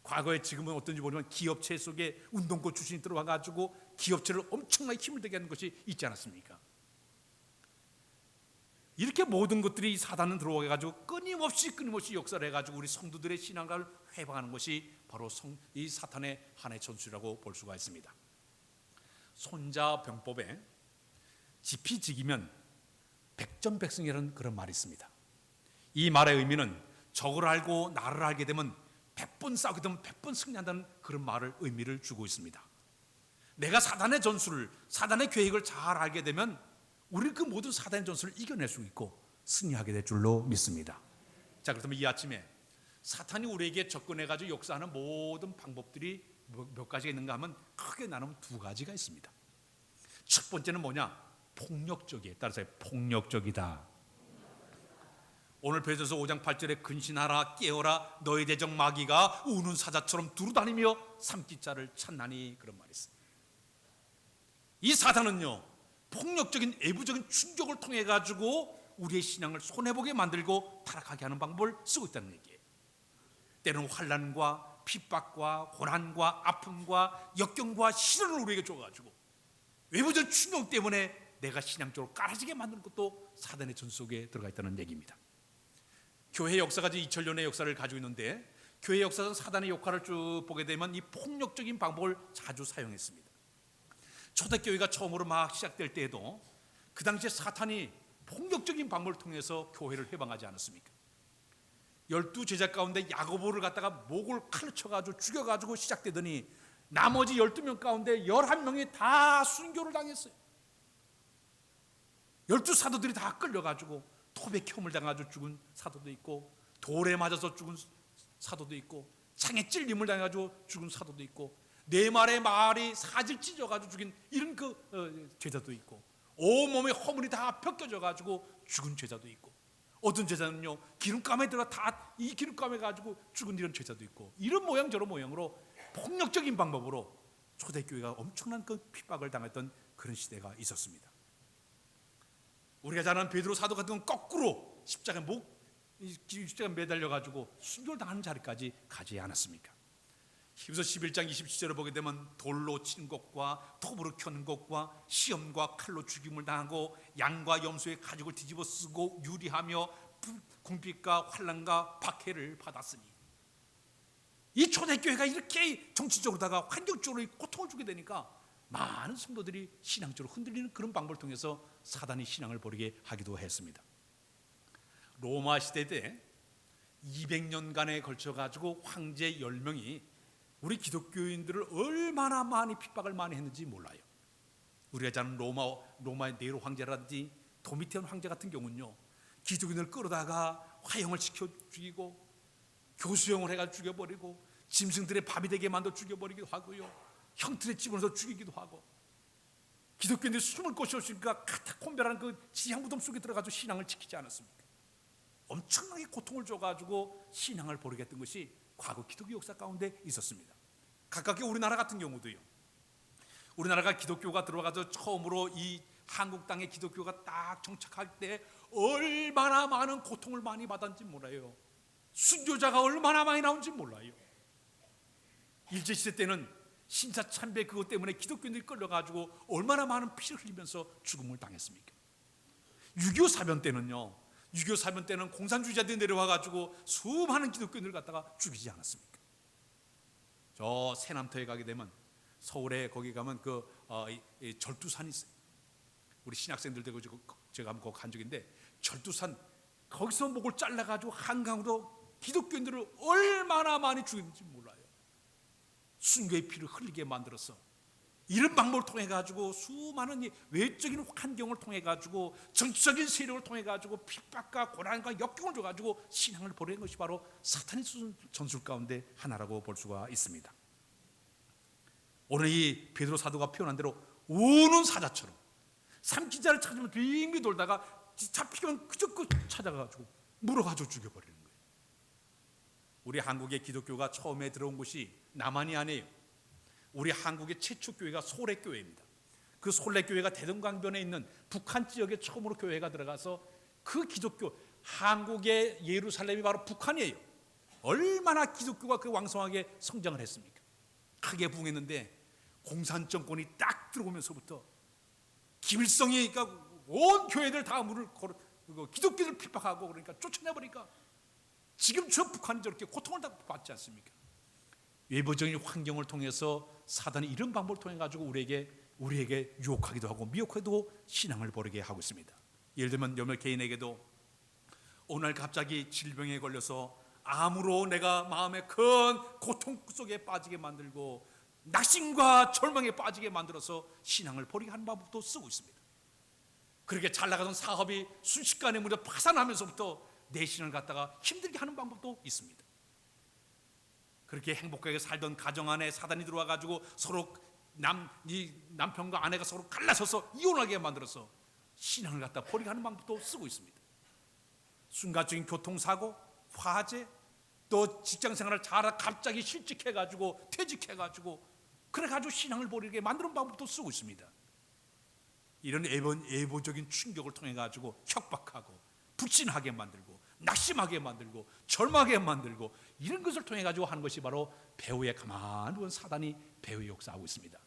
과거에 지금은 어떤지 모르지만 기업체 속에 운동권 출신이 들어와가지고 기업체를 엄청나게 힘을 들게 하는 것이 있지 않았습니까? 이렇게 모든 것들이 사단은 들어와가지고 끊임없이 역사를 해가지고 우리 성도들의 신앙을 회방하는 것이 바로 이 사탄의 하나의 전술이라고 볼 수가 있습니다. 손자병법에 지피지기면 백전백승이라는 그런 말이 있습니다. 이 말의 의미는 적을 알고 나를 알게 되면 100번 싸우게 되면 100번 승리한다는 그런 말을 의미를 주고 있습니다. 내가 사단의 전술을, 사단의 계획을 잘 알게 되면 우리는 그 모든 사단의 전술을 이겨낼 수 있고 승리하게 될 줄로 믿습니다. 자, 그렇다면 이 아침에 사탄이 우리에게 접근해가지고 역사하는 모든 방법들이 몇 가지가 있는가 하면 크게 나누면 두 가지가 있습니다. 첫 번째는 뭐냐? 폭력적이에요. 따라서 폭력적이다. 오늘 베드로서 5장 8절에 근신하라 깨어라 너희 대적 마귀가 우는 사자처럼 두루다니며 삼키자를 찾나니, 그런 말이 있습니다. 이 사단은요, 폭력적인 외부적인 충격을 통해 가지고 우리의 신앙을 손해보게 만들고 타락하게 하는 방법을 쓰고 있다는 얘기예요. 때로는 환난과 핍박과 고난과 아픔과 역경과 시련을 우리에게 줘가지고 외부적 충격 때문에 내가 신앙적으로 깔아지게 만드는 것도 사단의 전 속에 들어가 있다는 얘기입니다. 교회 역사가 2000년의 역사를 가지고 있는데 교회 역사에서 사단의 역할을 쭉 보게 되면 이 폭력적인 방법을 자주 사용했습니다. 초대교회가 처음으로 막 시작될 때에도 그 당시에 사탄이 폭력적인 방법을 통해서 교회를 해방하지 않았습니까? 12제자 가운데 야고보를 갖다가 목을 칼로 쳐가지고 죽여가지고 시작되더니 나머지 12명 가운데 11명이 다 순교를 당했어요. 12사도들이 다 끌려가지고 톱에 켬을 당해가지고 죽은 사도도 있고, 돌에 맞아서 죽은 사도도 있고, 창에 찔림을 당해가지고 죽은 사도도 있고, 네 마리의 말이 사질 찢어가지고 죽인 이런 제자도 있고, 온몸에 허물이 다 벗겨져가지고 죽은 제자도 있고, 어떤 제자는요 기름감에 들어가 다 이 기름감에 가지고 죽은 이런 제자도 있고, 이런 모양 저런 모양으로 폭력적인 방법으로 초대교회가 엄청난 그 핍박을 당했던 그런 시대가 있었습니다. 우리가 잘 아는 베드로 사도 같은 건 거꾸로 십자가에 매달려 가지고 순교를 당하는 자리까지 가지 않았습니까? 히브리서 11장 27절을 보게 되면 돌로 친 것과 톱으로 켜는 것과 시험과 칼로 죽임을 당하고 양과 염소의 가죽을 뒤집어 쓰고 유리하며 궁핍과 환난과 박해를 받았으니, 이 초대교회가 이렇게 정치적으로다가 환경적으로 고통을 주게 되니까 많은 성도들이 신앙적으로 흔들리는 그런 방법을 통해서 사단이 신앙을 버리게 하기도 했습니다. 로마 시대 때 200년간에 걸쳐가지고 황제 10명이 우리 기독교인들을 얼마나 많이 핍박을 많이 했는지 몰라요. 우리가 잘 아는 로마의 네로 황제라든지 도미티안 황제 같은 경우는요, 기독인을 끌어다가 화형을 시켜 죽이고 교수형을 해가지고 죽여버리고 짐승들의 밥이 되게 만들어 죽여버리기도 하고요, 형틀에 집어넣어서 죽이기도 하고, 기독교인들이 숨을 곳이 없으니까 카타콤베라는 그 지향무덤 속에 들어가서 신앙을 지키지 않았습니까? 엄청나게 고통을 줘가지고 신앙을 버리게 했던 것이 과거 기독교 역사 가운데 있었습니다. 가깝게 우리나라 같은 경우도요, 우리나라가 기독교가 들어가서 처음으로 이 한국 땅에 기독교가 딱 정착할 때 얼마나 많은 고통을 많이 받았는지 몰라요. 순교자가 얼마나 많이 나온지 몰라요. 일제시대 때는 신사참배 그것 때문에 기독교인들이 끌려가지고 얼마나 많은 피를 흘리면서 죽음을 당했습니까? 6.25 사변 때는요, 6.25 사변 때는 공산주의자들이 내려와가지고 수많은 기독교인들을 갖다가 죽이지 않았습니까? 저 새남터에 가게 되면 서울에 거기 가면 이 절두산이 있어요. 우리 신학생들 되고 제가 한번 거기 간 적인데, 절두산 거기서 목을 잘라가지고 한강으로 기독교인들을 얼마나 많이 죽였는지 몰라요. 순교의 피를 흘리게 만들어서 이런 방법을 통해 가지고 수많은 이 외적인 환경을 통해 가지고 정치적인 세력을 통해 가지고 핍박과 고난과 역경을 줘 가지고 신앙을 버리는 것이 바로 사탄이 쓰는 전술 가운데 하나라고 볼 수가 있습니다. 오늘 이 베드로 사도가 표현한 대로 우는 사자처럼 삼키자를 찾으면 빙빙 돌다가 잡히면 그저 찾아가지고 물어가지고 죽여버리는 거예요. 우리 한국의 기독교가 처음에 들어온 곳이 남한이 아니에요. 우리 한국의 최초 교회가 소래교회입니다. 그 소래교회가 대동강변에 있는 북한 지역에 처음으로 교회가 들어가서 그 기독교, 한국의 예루살렘이 바로 북한이에요. 얼마나 기독교가 그 왕성하게 성장을 했습니까? 크게 부흥했는데 공산정권이 딱 들어오면서부터 김일성이 그러니까 온 교회들 다 물을 걸어 기독교를 핍박하고 그러니까 쫓아내버리니까 지금 저 북한이 저렇게 고통을 다 받지 않습니까? 외부적인 환경을 통해서 사단이 이런 방법을 통해 가지고 우리에게 유혹하기도 하고 미혹해도 신앙을 버리게 하고 있습니다. 예를 들면 몇몇 개인에게도 오늘 갑자기 질병에 걸려서 암으로 내가 마음에 큰 고통 속에 빠지게 만들고 낙심과 절망에 빠지게 만들어서 신앙을 버리게 하는 방법도 쓰고 있습니다. 그렇게 잘 나가던 사업이 순식간에 무려 파산하면서부터 내 신앙을 갖다가 힘들게 하는 방법도 있습니다. 그렇게 행복하게 살던 가정 안에 사단이 들어와 가지고 서로 남편과 아내가 서로 갈라서서 이혼하게 만들어서 신앙을 갖다 버리게 하는 방법도 쓰고 있습니다. 순간적인 교통사고, 화재, 또 직장생활을 잘하다 갑자기 실직해가지고 퇴직해가지고 그래가지고 신앙을 버리게 만드는 방법도 쓰고 있습니다. 이런 예보적인 충격을 통해 가지고 협박하고 불신하게 만들고 낙심하게 만들고 절망하게 만들고 이런 것을 통해 가지고 하는 것이 바로 배후에 가만히 본 사단이 배후에 역사하고 있습니다.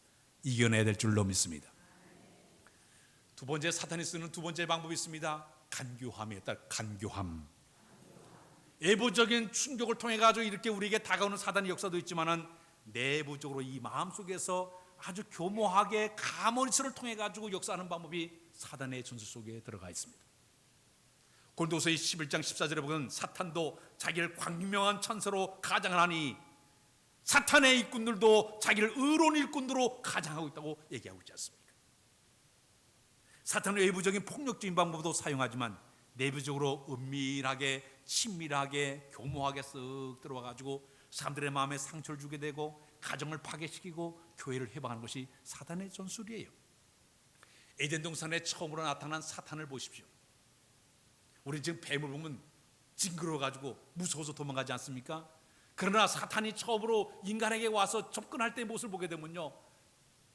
이겨내야 될 줄로 믿습니다. 두 번째, 사탄이 쓰는 두 번째 방법이 있습니다. 간교함에 따라 간교함. 외부적인 충격을 통해 가지고 이렇게 우리에게 다가오는 사단의 역사도 있지만은 내부적으로 이 마음속에서 아주 교모하게 가문이스를 통해 가지고 역사하는 방법이 사단의 전술 속에 들어가 있습니다. 고린도서 11장 14절에 보면 사탄도 자기를 광명한 천사로 가장을 하니 사탄의 일꾼들도 자기를 의로운 일꾼으로 가장하고 있다고 얘기하고 있지 않습니까? 사탄은 외부적인 폭력적인 방법도 사용하지만 내부적으로 은밀하게 친밀하게 교모하게 쓱 들어와 가지고 사람들의 마음에 상처를 주게 되고 가정을 파괴시키고 교회를 해방하는 것이 사탄의 전술이에요. 에덴 동산에 처음으로 나타난 사탄을 보십시오. 우리 지금 뱀을 보면 징그러워 가지고 무서워서 도망가지 않습니까? 그러나 사탄이 처음으로 인간에게 와서 접근할 때 모습을 보게 되면요,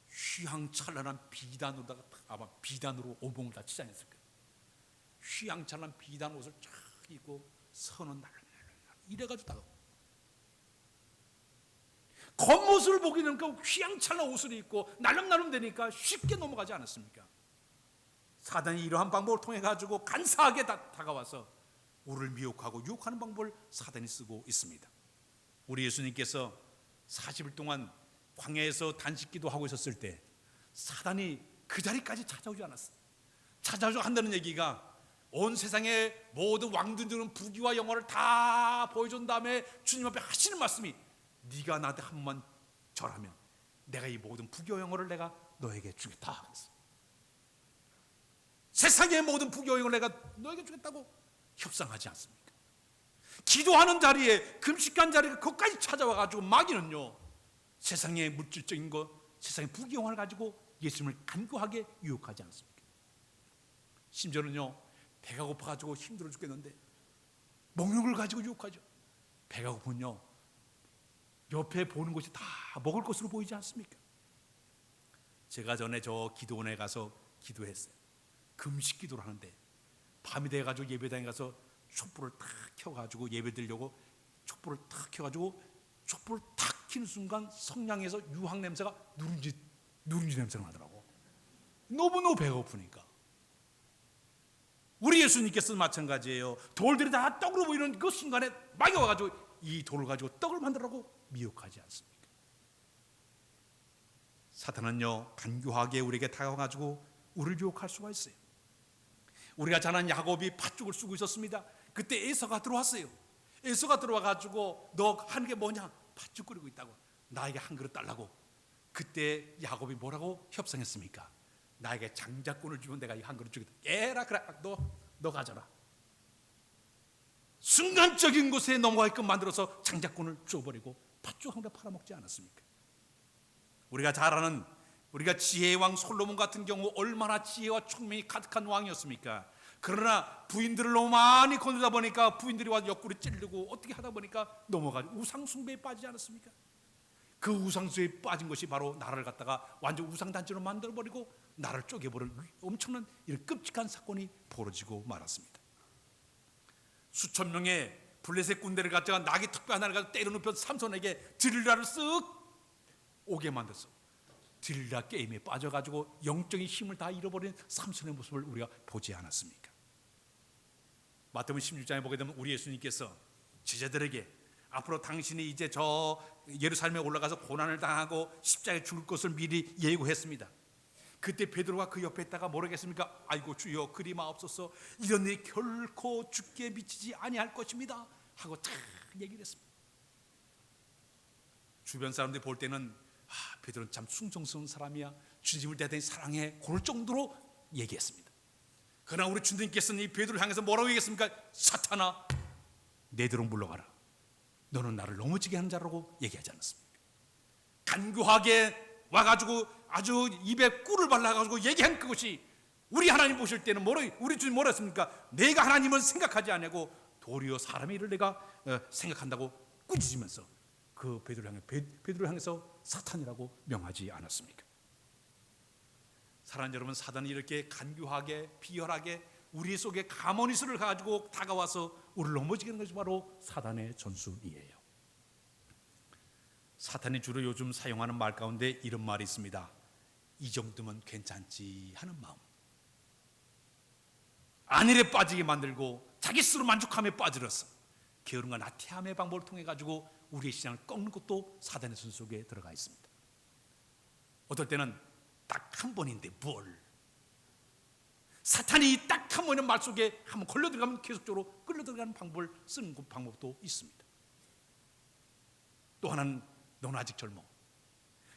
휘황찬란한 비단으로다가 아마 비단으로 오봉을 다 치지 않았을 거예요. 휘황찬란한 비단 옷을 쫙 입고 선은 날름날름 이래가지고 다가오고 겉모습을 보게 되니까 휘황찬란한 옷을 입고 날름날름 되니까 쉽게 넘어가지 않았습니까? 사단이 이러한 방법을 통해 가지고 간사하게 다가와서 우리를 미혹하고 유혹하는 방법을 사단이 쓰고 있습니다. 우리 예수님께서 40일 동안 광야에서 단식기도 하고 있었을 때 사단이 그 자리까지 찾아오지 않았어요. 찾아오지 한다는 얘기가 온 세상의 모든 왕들은 부귀와 영화를 다 보여준 다음에 주님 앞에 하시는 말씀이 네가 나한테 한 번만 절하면 내가 이 모든 부귀와 영화를 내가 너에게 주겠다 그랬어요. 세상의 모든 부귀와 영화를 내가 너에게 주겠다고 협상하지 않습니까? 기도하는 자리에 금식한 자리에 거기까지 찾아와 가지고 마귀는요, 세상의 물질적인 것, 세상의 부귀와 영화를 가지고 예수님을 간교하게 유혹하지 않습니까? 심지어는요, 배가 고파가지고 힘들어 죽겠는데 먹는 가지고 유혹하죠. 배가 고프면요, 옆에 보는 것이 다 먹을 것으로 보이지 않습니까? 제가 전에 저 기도원에 가서 기도했어요. 금식 기도를 하는데 밤이 돼가지고 예배당에 가서 촛불을 탁 켜가지고 예배 드리려고 촛불을 탁 켜가지고 촛불을 탁 켜는 순간 성냥에서 유황 냄새가 누룽지 냄새가 나더라고. 너무너무 배가 고프니까. 우리 예수님께서는 마찬가지예요. 돌들이 다 떡으로 보이는 그 순간에 마귀가 와가지고 이 돌을 가지고 떡을 만들라고 미혹하지 않습니까? 사탄은요, 간교하게 우리에게 다가와가지고 우리를 유혹할 수가 있어요. 우리가 잘 아는 야곱이 팥죽을 쓰고 있었습니다. 그때 에서가 들어왔어요. 에서가 들어와가지고 너 하는 게 뭐냐? 팥죽 끓이고 있다고. 나에게 한 그릇 달라고. 그때 야곱이 뭐라고 협상했습니까? 나에게 장자권을 주면 내가 이 한 그릇 주겠다. 에라 그래, 너 가져라. 순간적인 곳에 넘어가게끔 만들어서 장자권을 줘버리고 팥죽 한 그릇 팔아먹지 않았습니까? 우리가 잘 아는 우리가 지혜의 왕 솔로몬 같은 경우 얼마나 지혜와 총명이 가득한 왕이었습니까? 그러나 부인들을 너무 많이 거느리다 보니까 부인들이 와서 옆구리 찌르고 어떻게 하다 보니까 넘어가지고 우상 숭배에 빠지지 않았습니까? 그 우상 숭배에 빠진 것이 바로 나라를 갖다가 완전 우상단체로 만들어버리고 나라를 쪼개버린 엄청난 이런 끔찍한 사건이 벌어지고 말았습니다. 수천 명의 블레셋 군대를 갖다가 나귀 특배 하나를 가지고 때려눕혀 삼손에게 들릴라를 쓱 오게 만들었어. 들릴라 게임에 빠져가지고 영적인 힘을 다 잃어버린 삼손의 모습을 우리가 보지 않았습니까? 마태복음 16장에 보게 되면 우리 예수님께서 제자들에게 앞으로 당신이 이제 저 예루살렘에 올라가서 고난을 당하고 십자가에 죽을 것을 미리 예고했습니다. 그때 베드로가 그 옆에 있다가 뭐라겠습니까? 아이고 주여 그리 마옵소서, 이런 일이 결코 죽게 미치지 아니할 것입니다 하고 탁 얘기를 했습니다. 주변 사람들이 볼 때는 베드로는 참 숭정스러운 사람이야, 주님을 대단히 사랑해, 그럴 정도로 얘기했습니다. 그러나 우리 주님께서는 이 베드로를 향해서 뭐라고 얘기했습니까? 사탄아, 내대로 물러가라. 너는 나를 넘어지게 하는 자라고 얘기하지 않았습니까? 간교하게 와가지고 아주 입에 꿀을 발라가지고 얘기한 그것이 우리 하나님 보실 때는 우리 주님 뭐라 했습니까? 내가 하나님을 생각하지 않고 도리어 사람의 일을 내가 생각한다고 꾸짖으면서 그 베드로를 향해서 사탄이라고 명하지 않았습니까? 사랑하는 여러분, 사단이 이렇게 간교하게 비열하게 우리 속에 가모니스를 가지고 다가와서 우리를 넘어지게 하는 것이 바로 사단의 전술이에요. 사탄이 주로 요즘 사용하는 말 가운데 이런 말이 있습니다. 이 정도면 괜찮지 하는 마음. 안일에 빠지게 만들고 자기 스스로 만족함에 빠져들어서 게으름과 나태함의 방법을 통해 가지고 우리의 신앙을 꺾는 것도 사단의 손 속에 들어가 있습니다. 어떨 때는 딱 한 번인데 뭘, 사탄이 딱 한 번의 말 속에 한번 걸려 들어가면 계속적으로 끌려 들어가는 방법을 쓰는 방법도 있습니다. 또 하나는 넌 아직 젊어,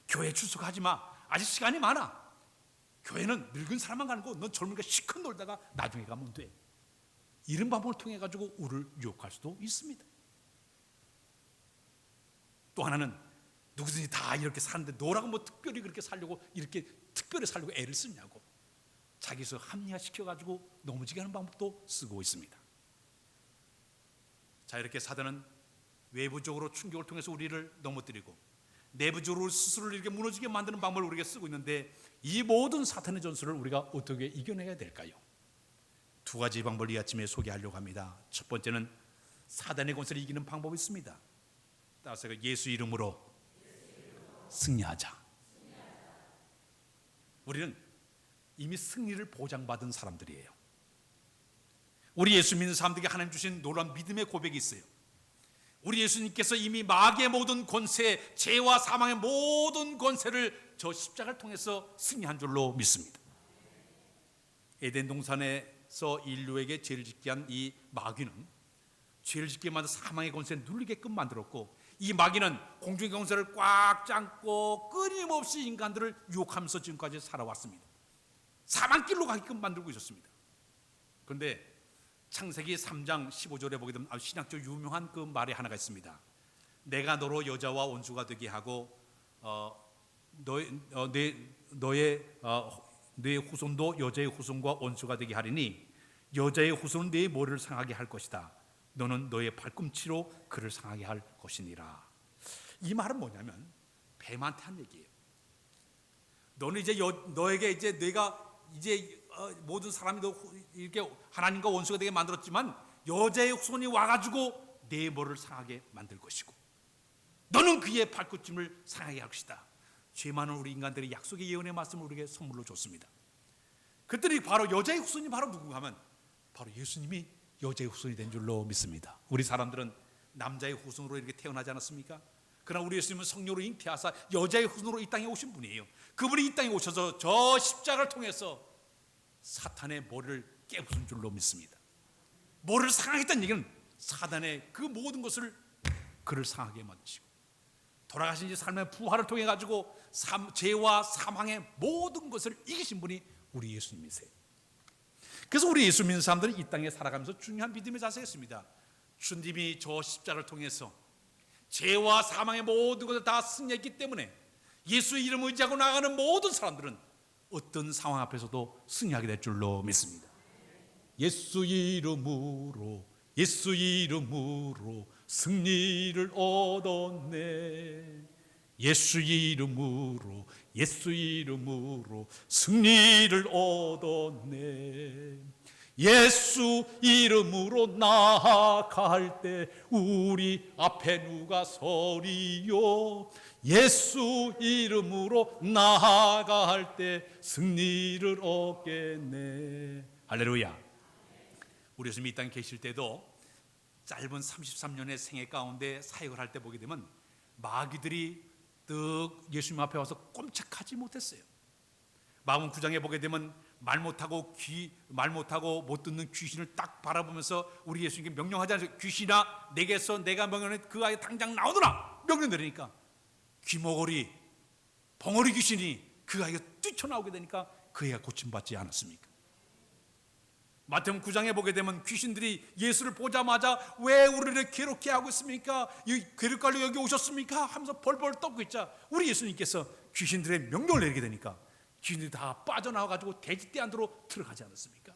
교회 출석하지 마, 아직 시간이 많아, 교회는 늙은 사람만 가는 거, 넌 젊으니까 시컷 놀다가 나중에 가면 돼. 이런 방법을 통해 가지고 우리를 유혹할 수도 있습니다. 또 하나는 누구든지 다 이렇게 사는데 너라고 뭐 특별히 그렇게 살려고 이렇게 특별히 살려고 애를 쓰냐고 자기 스스로 합리화시켜가지고 넘어지게 하는 방법도 쓰고 있습니다. 자, 이렇게 사단은 외부적으로 충격을 통해서 우리를 넘어뜨리고 내부적으로 스스로를 이렇게 무너지게 만드는 방법을 우리가 쓰고 있는데, 이 모든 사탄의 전술을 우리가 어떻게 이겨내야 될까요? 두 가지 방법을 이 아침에 소개하려고 합니다. 첫 번째는 사단의 권세를 이기는 방법이 있습니다. 따라서 예수 이름으로 승리하자. 우리는 이미 승리를 보장받은 사람들이에요. 우리 예수 믿는 사람들에게 하나님 주신 놀라운 믿음의 고백이 있어요. 우리 예수님께서 이미 마귀의 모든 권세, 죄와 사망의 모든 권세를 저 십자가를 통해서 승리한 줄로 믿습니다. 에덴 동산에서 인류에게 죄를 짓게 한 이 마귀는 죄를 짓게 만든 사망의 권세를 누리게끔 만들었고, 이 마귀는 공중의 권세를 꽉 잡고 끊임없이 인간들을 유혹하면서 지금까지 살아왔습니다. 사망길로 가게끔 만들고 있었습니다. 그런데 창세기 3장 15절에 보게 되면 신학적 유명한 그 말이 하나가 있습니다. 내가 너로 여자와 원수가 되게 하고 내 후손도 여자의 후손과 원수가 되게 하리니 여자의 후손은 네 머리를 상하게 할 것이다. 너는 너의 발꿈치로 그를 상하게 할 것이니라. 이 말은 뭐냐면 뱀한테 한 얘기예요. 너는 이제 너에게 이제 내가 이제 모든 사람이 이렇게 하나님과 원수가 되게 만들었지만 여자의 후손이 와가지고 내 머리를 상하게 만들 것이고 너는 그의 발꿈침을 상하게 할 것이다. 죄 많은 우리 인간들의 약속의 예언의 말씀을 우리에게 선물로 줬습니다. 그들이 바로 여자의 후손이 바로 누군가 하면 바로 예수님이 여자의 후손이 된 줄로 믿습니다. 우리 사람들은 남자의 후손으로 이렇게 태어나지 않았습니까? 그러나 우리 예수님은 성령으로 잉태하사 여자의 후손으로 이 땅에 오신 분이에요. 그분이 이 땅에 오셔서 저 십자가를 통해서 사탄의 머리를 깨부순 줄로 믿습니다. 머리를 상하겠다는 얘기는 사단의 그 모든 것을 그를 상하게 만드시고 돌아가신 지 삶의 부활을 통해 가지고 죄와 사망의 모든 것을 이기신 분이 우리 예수님이세요. 그래서 우리 예수 믿는 사람들은 이 땅에 살아가면서 중요한 믿음의 자세가 있습니다. 주님이 저 십자가를 통해서 죄와 사망의 모든 것을 다 승리했기 때문에 예수의 이름을 의지하고 나가는 모든 사람들은 어떤 상황 앞에서도 승리하게 될 줄로 믿습니다. 예수 이름으로 승리를 얻었네. 예수 이름으로 승리를 얻었네. 예수 이름으로 나아갈 때 우리 앞에 누가 서리요. 예수 이름으로 나아갈 때 승리를 얻겠네. 할렐루야. 우리 예수님이 이 땅에 계실 때도 짧은 33년의 생애 가운데 사역을 할 때 보게 되면 마귀들이 뜩 예수님 앞에 와서 꼼짝하지 못했어요. 마가복음 9장에 보게 되면 말 못하고 못 듣는 귀신을 딱 바라보면서 우리 예수님께 명령하지 않으세요. 귀신아, 내게서 내가 명령해 그 아이 당장 나오너라 명령 내리니까 귀머거리 벙어리 귀신이 그 아이가 뛰쳐나오게 되니까 그 아이가 고침받지 않았습니까? 마태복음 9장에 보게 되면 귀신들이 예수를 보자마자 왜 우리를 괴롭게 하고 있습니까? 괴롭갈로 여기 오셨습니까? 하면서 벌벌 떨고 있자 우리 예수님께서 귀신들의 명령을 내리게 되니까 귀신들이 다 빠져나와가지고 돼지떼 안으로 들어가지 않았습니까?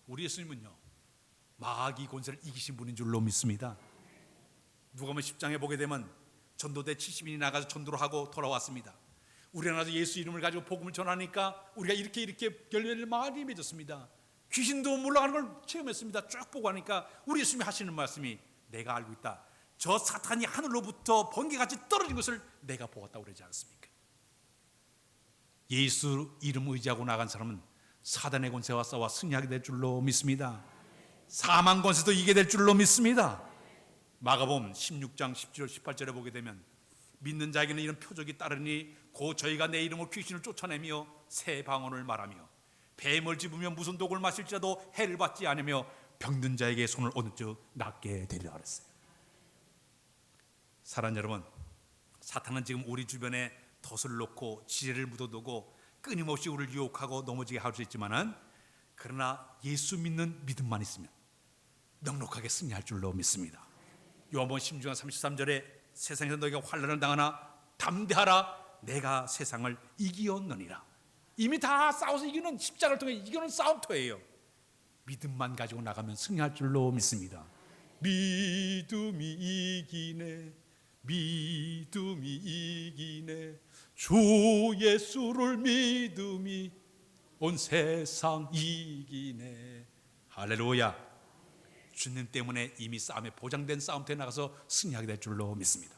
우리 예수님은요 마귀 권세를 이기신 분인 줄로 믿습니다. 누가복음 10장에 보게 되면 전도대 70인이 나가서 전도를 하고 돌아왔습니다. 우리가 나서 예수 이름을 가지고 복음을 전하니까 우리가 이렇게 열매를 많이 맺었습니다. 귀신도 물러가는 걸 체험했습니다. 쭉 보고 하니까 우리 예수님이 하시는 말씀이 내가 알고 있다. 저 사탄이 하늘로부터 번개같이 떨어진 것을 내가 보았다고 그러지 않습니까? 예수 이름 의지하고 나간 사람은 사단의 권세와 싸워 승리하게 될 줄로 믿습니다. 사망 권세도 이기게 될 줄로 믿습니다. 마가복음 16장 17절 18절에 보게 되면 믿는 자에게는 이런 표적이 따르니 곧 저희가 내 이름으로 귀신을 쫓아내며 새 방언을 말하며 뱀을 집으며 무슨 독을 마실지라도 해를 받지 않으며 병든 자에게 손을 얻는 즉 낫게 되리라 그랬어요. 사랑하는 여러분, 사탄은 지금 우리 주변에 덫을 놓고 지뢰를 묻어두고 끊임없이 우리를 유혹하고 넘어지게 할 수 있지만은 그러나 예수 믿는 믿음만 있으면 넉넉하게 승리할 줄로 믿습니다. 요한복음 16장 33절에 세상에서 너희가 환난을 당하나 담대하라 내가 세상을 이기었느니라. 이미 다 싸워서 이기는 십자가를 통해 이기는 싸움터예요. 믿음만 가지고 나가면 승리할 줄로 믿습니다. 믿음이 이기네 주 예수를 믿음이 온 세상 이기네. 할렐루야. 주님 때문에 이미 싸움에 보장된 싸움터에 나가서 승리하게 될 줄로 믿습니다.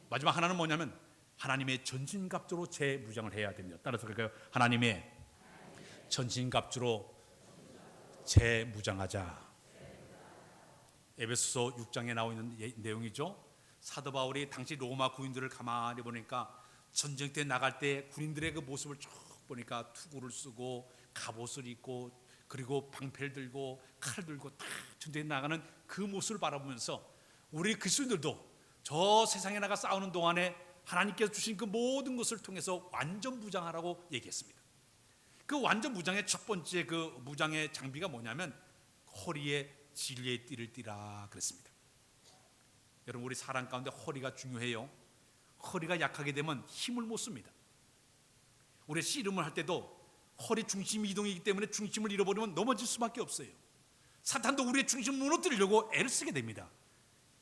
마지막 하나는 뭐냐면 하나님의 전신갑주로 재무장을 해야 됩니다. 따라서 그럴까요? 하나님의 전신갑주로 재무장하자. 에베소서 6장에 나와 있는 내용이죠. 사도 바울이 당시 로마 군인들을 가만히 보니까 전쟁 때 나갈 때 군인들의 그 모습을 쭉 보니까 투구를 쓰고 갑옷을 입고 그리고 방패를 들고 칼을 들고 딱 전쟁에 나가는 그 모습을 바라보면서 우리 그리스도인들도 저 세상에 나가 싸우는 동안에 하나님께서 주신 그 모든 것을 통해서 완전 무장하라고 얘기했습니다. 그 완전 무장의 첫 번째 그 무장의 장비가 뭐냐면 허리에 진리의 띠를 띠라 그랬습니다. 여러분, 우리 사람 가운데 허리가 중요해요. 허리가 약하게 되면 힘을 못 씁니다. 우리 씨름을 할 때도 허리 중심 이동이기 때문에 중심을 잃어버리면 넘어질 수밖에 없어요. 사탄도 우리의 중심을 무너뜨리려고 애를 쓰게 됩니다.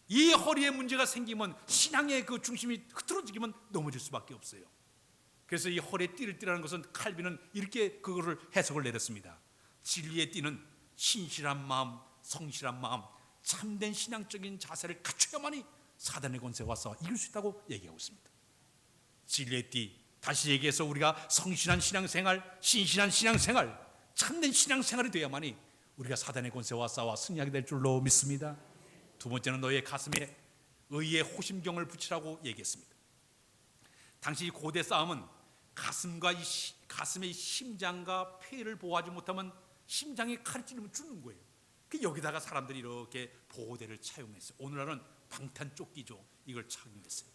이 허리에 문제가 생기면 신앙의 그 중심이 흐트러지면 넘어질 수밖에 없어요. 그래서 이 허리에 띠를 띠라는 것은 칼빈은 이렇게 그거를 해석을 내렸습니다. 진리의 띠는 신실한 마음, 성실한 마음, 참된 신앙적인 자세를 갖춰야만이 사단의 권세와 싸워 이길 수 있다고 얘기하고 있습니다. 진리의 띠, 다시 얘기해서 우리가 성실한 신앙생활, 신실한 신앙생활, 참된 신앙생활이 돼야만이 우리가 사단의 권세와 싸워 승리하게 될 줄로 믿습니다. 두 번째는 너의 가슴에 의의 호심경을 붙이라고 얘기했습니다. 당시 고대 싸움은 가슴의 심장과 폐를 보호하지 못하면 심장에 칼이 찌르면 죽는 거예요. 여기다가 사람들이 이렇게 보호대를 차용했어요. 오늘날은 방탄조끼죠. 이걸 착용했어요.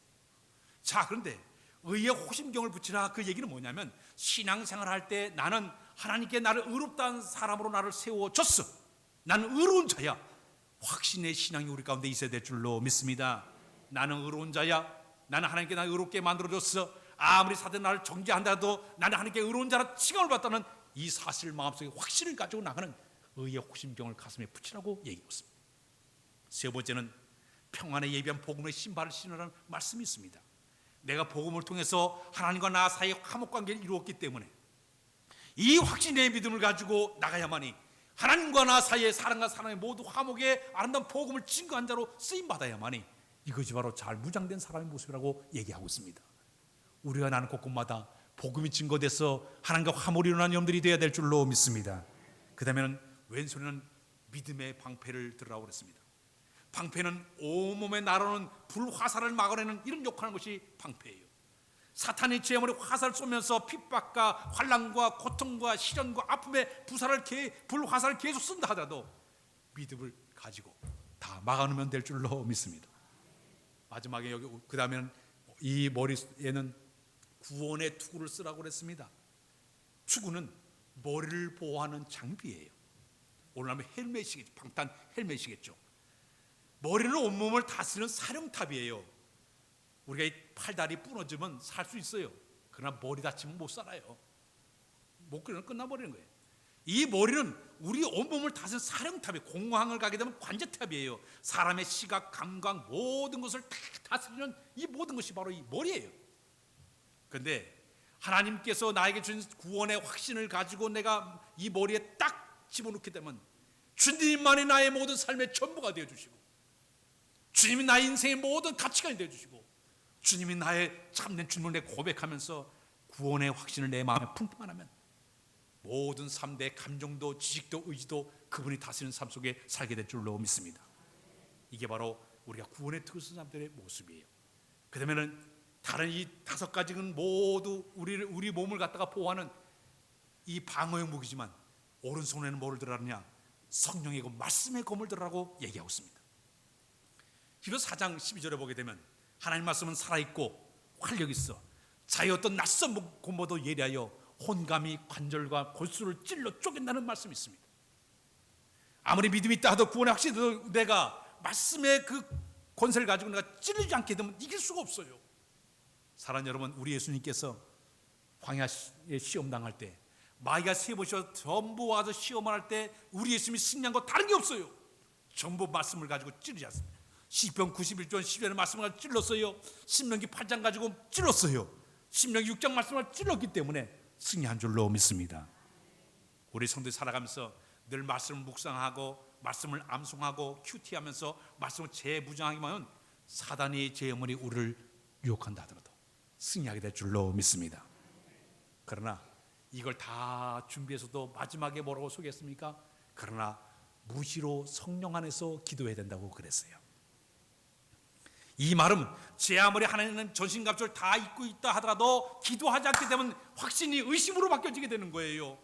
자, 그런데 의에 호심경을 붙이라, 그 얘기는 뭐냐면 신앙생활할 때 나는 하나님께 나를 의롭다는 사람으로 나를 세워줬어, 나는 의로운 자야. 확신의 신앙이 우리 가운데 있어야 될 줄로 믿습니다. 나는 의로운 자야. 나는 하나님께 나를 의롭게 만들어줬어. 아무리 사탄이 나를 정죄한다도 나는 하나님께 의로운 자라 칭함을 받다는 이 사실 마음속에 확신을 가지고 나가는 의의 호심경을 가슴에 붙이라고 얘기했습니다. 세 번째는 평안에 예비한 복음의 신발을 신으라는 말씀이 있습니다. 내가 복음을 통해서 하나님과 나 사이의 화목관계를 이루었기 때문에 이 확신의 믿음을 가지고 나가야만이 하나님과 나 사이의 사랑과 사랑의 모두 화목의 아름다운 복음을 증거한 자로 쓰임받아야만이 이것이 바로 잘 무장된 사람의 모습이라고 얘기하고 있습니다. 우리가 나는 곳곳마다 복음이 증거돼서 하나님과 화목이 일어나는 영들이 되어야 될 줄로 믿습니다. 그 다음에는 왼손에는 믿음의 방패를 들으라고 그랬습니다. 방패는 온몸에 날아오는 불화살을 막아내는 이런 역할을 하는 것이 방패예요. 사탄이 제 머리에 화살을 쏘면서 핍박과 환난과 고통과 시련과 아픔의 불화살을 계속 쓴다 하더라도 믿음을 가지고 다 막아놓으면 될 줄로 믿습니다. 마지막에 여기 그 다음에는 이 머리에는 구원의 투구를 쓰라고 그랬습니다. 투구는 머리를 보호하는 장비예요. 오늘 하면 헬멧이겠죠. 방탄 헬멧이겠죠. 머리는 온몸을 다스리는 사령탑이에요. 우리가 이 팔다리 부러지면 살 수 있어요. 그러나 머리 다치면 못 살아요. 못 그러면 끝나버리는 거예요. 이 머리는 우리 온몸을 다스리는 사령탑이에요. 공항을 가게 되면 관제탑이에요. 사람의 시각, 감각 모든 것을 다 다스리는 이 모든 것이 바로 이 머리예요. 그런데 하나님께서 나에게 준 구원의 확신을 가지고 내가 이 머리에 딱 집어넣게 되면 주님만이 나의 모든 삶의 전부가 되어주시고 주님이 나의 인생의 모든 가치관이 되어주시고 주님이 나의 참된 주님을 내 고백하면서 구원의 확신을 내 마음에 품고 하면 모든 삶의 감정도 지식도 의지도 그분이 다스리는 삶 속에 살게 될 줄로 믿습니다. 이게 바로 우리가 구원의 특을 쓴 사람들의 모습이에요. 그 다음에는 다른 이 5가지는 모두 우리 몸을 갖다가 보호하는 이 방어용 무기지만 오른손에는 뭐를 들으라느냐? 성령의 검, 말씀의 검을 들으라고 얘기하고 있습니다. 히브리 4장 12절에 보게 되면 하나님 말씀은 살아있고 활력 있어 자의 어떤 낯선 공보도 예리하여 혼감이 관절과 골수를 찔러 쪼갠다는 말씀이 있습니다. 아무리 믿음이 있다 하도 구원의 확신도 내가 말씀의 그 권세를 가지고 내가 찔리지 않게 되면 이길 수가 없어요. 사랑하는 여러분, 우리 예수님께서 광야에 시험 당할 때 마귀가 3번씩 전부 와서 시험을 할 때 우리 예수님이 승리한 거 다른 게 없어요. 전부 말씀을 가지고 찌르지 않습니다. 시편 91편 10절의 말씀을 가지고 찔렀어요. 신명기 8장 가지고 찔렀어요. 신명기 6장 말씀을 찔렀기 때문에 승리한 줄로 믿습니다. 우리 성도들이 살아가면서 늘 말씀을 묵상하고 말씀을 암송하고 큐티하면서 말씀을 재무장하기만 하면 사단이 제 영혼이 우리를 유혹한다 하더라도 승리하게 될 줄로 믿습니다. 그러나 이걸 다 준비해서도 마지막에 뭐라고 소개했습니까? 그러나 무시로 성령 안에서 기도해야 된다고 그랬어요. 이 말은 제 아무리 하나님은 전신갑주를 다 입고 있다 하더라도 기도하지 않게 되면 확신이 의심으로 바뀌어지게 되는 거예요.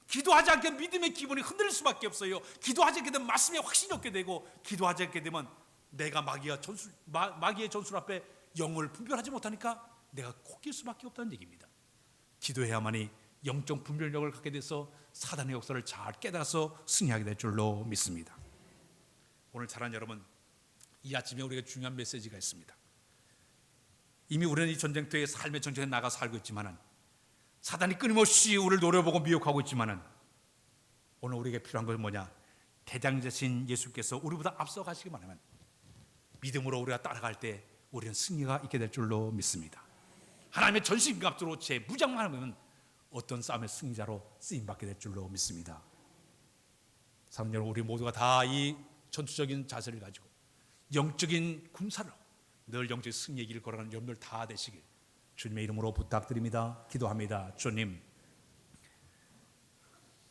기도하지 않게 믿음의 기본이 흔들릴 수밖에 없어요. 기도하지 않게 되면 말씀에 확신이 없게 되고 기도하지 않게 되면 내가 마귀의 전술 앞에 영을 분별하지 못하니까 내가 콧길 수밖에 없다는 얘기입니다. 기도해야만이 영적 분별력을 갖게 돼서 사단의 역사를 잘 깨달아서 승리하게 될 줄로 믿습니다. 오늘 사랑하는 여러분, 이 아침에 우리가 중요한 메시지가 있습니다. 이미 우리는 이 전쟁터에 삶의 전쟁에 나가 살고 있지만은 사단이 끊임없이 우리를 노려보고 미혹하고 있지만은 오늘 우리에게 필요한 것은 뭐냐? 대장자신 예수께서 우리보다 앞서가시기만 하면 믿음으로 우리가 따라갈 때 우리는 승리가 있게 될 줄로 믿습니다. 하나님의 전신갑주로 제 무장만 하면 어떤 싸움의 승리자로 쓰임받게 될 줄로 믿습니다. 사랑하는 여러분, 우리 모두가 다 이 전투적인 자세를 가지고 영적인 군사로 늘 영적인 승리의 길을 걸어가는 여러분들 다 되시길 주님의 이름으로 부탁드립니다. 기도합니다. 주님,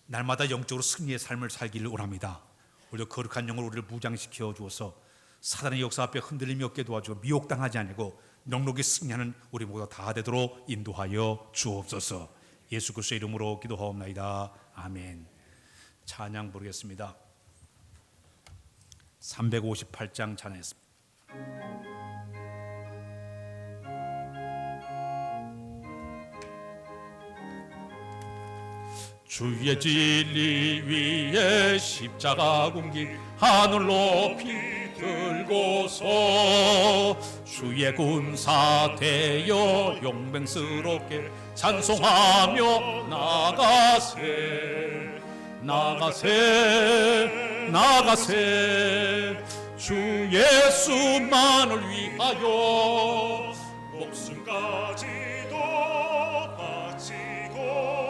날마다 영적으로 승리의 삶을 살기를 원합니다. 우리도 거룩한 영으로 우리를 무장시켜 주어서 사단의 역사 앞에 흔들림이 없게 도와주고 미혹당하지 아니고 넉넉히 승리하는 우리 모두 다 되도록 인도하여 주옵소서. 예수 그리스도의 이름으로 기도하옵나이다. 아멘. 찬양 부르겠습니다. 358장 찬양했습니다. 주의 진리 위에 십자가 군기 하늘 높이 들고서 주의 군사 되어 용맹스럽게 찬송하며 나가세 나가세 나가세 주 예수만을 위하여 목숨까지도 바치고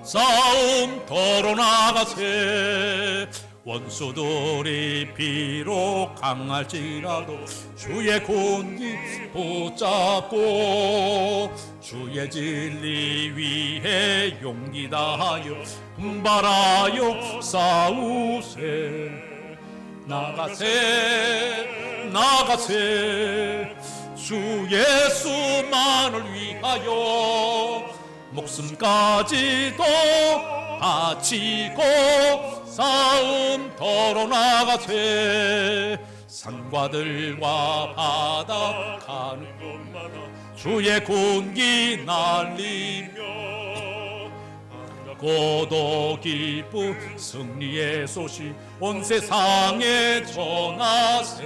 싸움터로 나가세 원수들이 비록 강할지라도 주의 군기 붙잡고 주의 진리 위에 용기 다하여 분발하여 싸우세 나가세 나가세 주 예수만을 위하여 목숨까지도 바치고 싸움터로 나가세 산과들과 바다 가는 곳마다 주의 군기 날리며 고도 기쁜 승리의 소식 온 세상에 전하세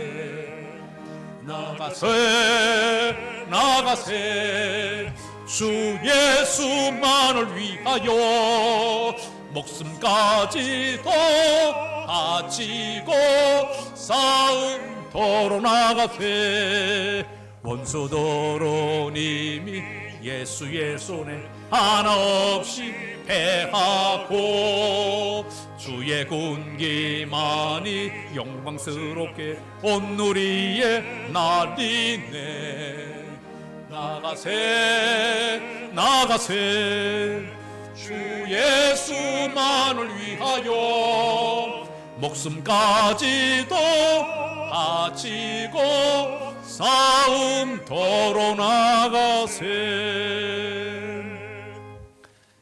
나가세 나가세 주 예수만을 위하여 목숨까지도 바치고 싸움터로 나가세 원수들은 이미 예수의 손에 하나 없이 패하고 주의 군기만이 영광스럽게 온 누리에 날리네 나가세 나가세 주 예수만을 위하여 목숨까지도 바치고 싸움터로 나가세.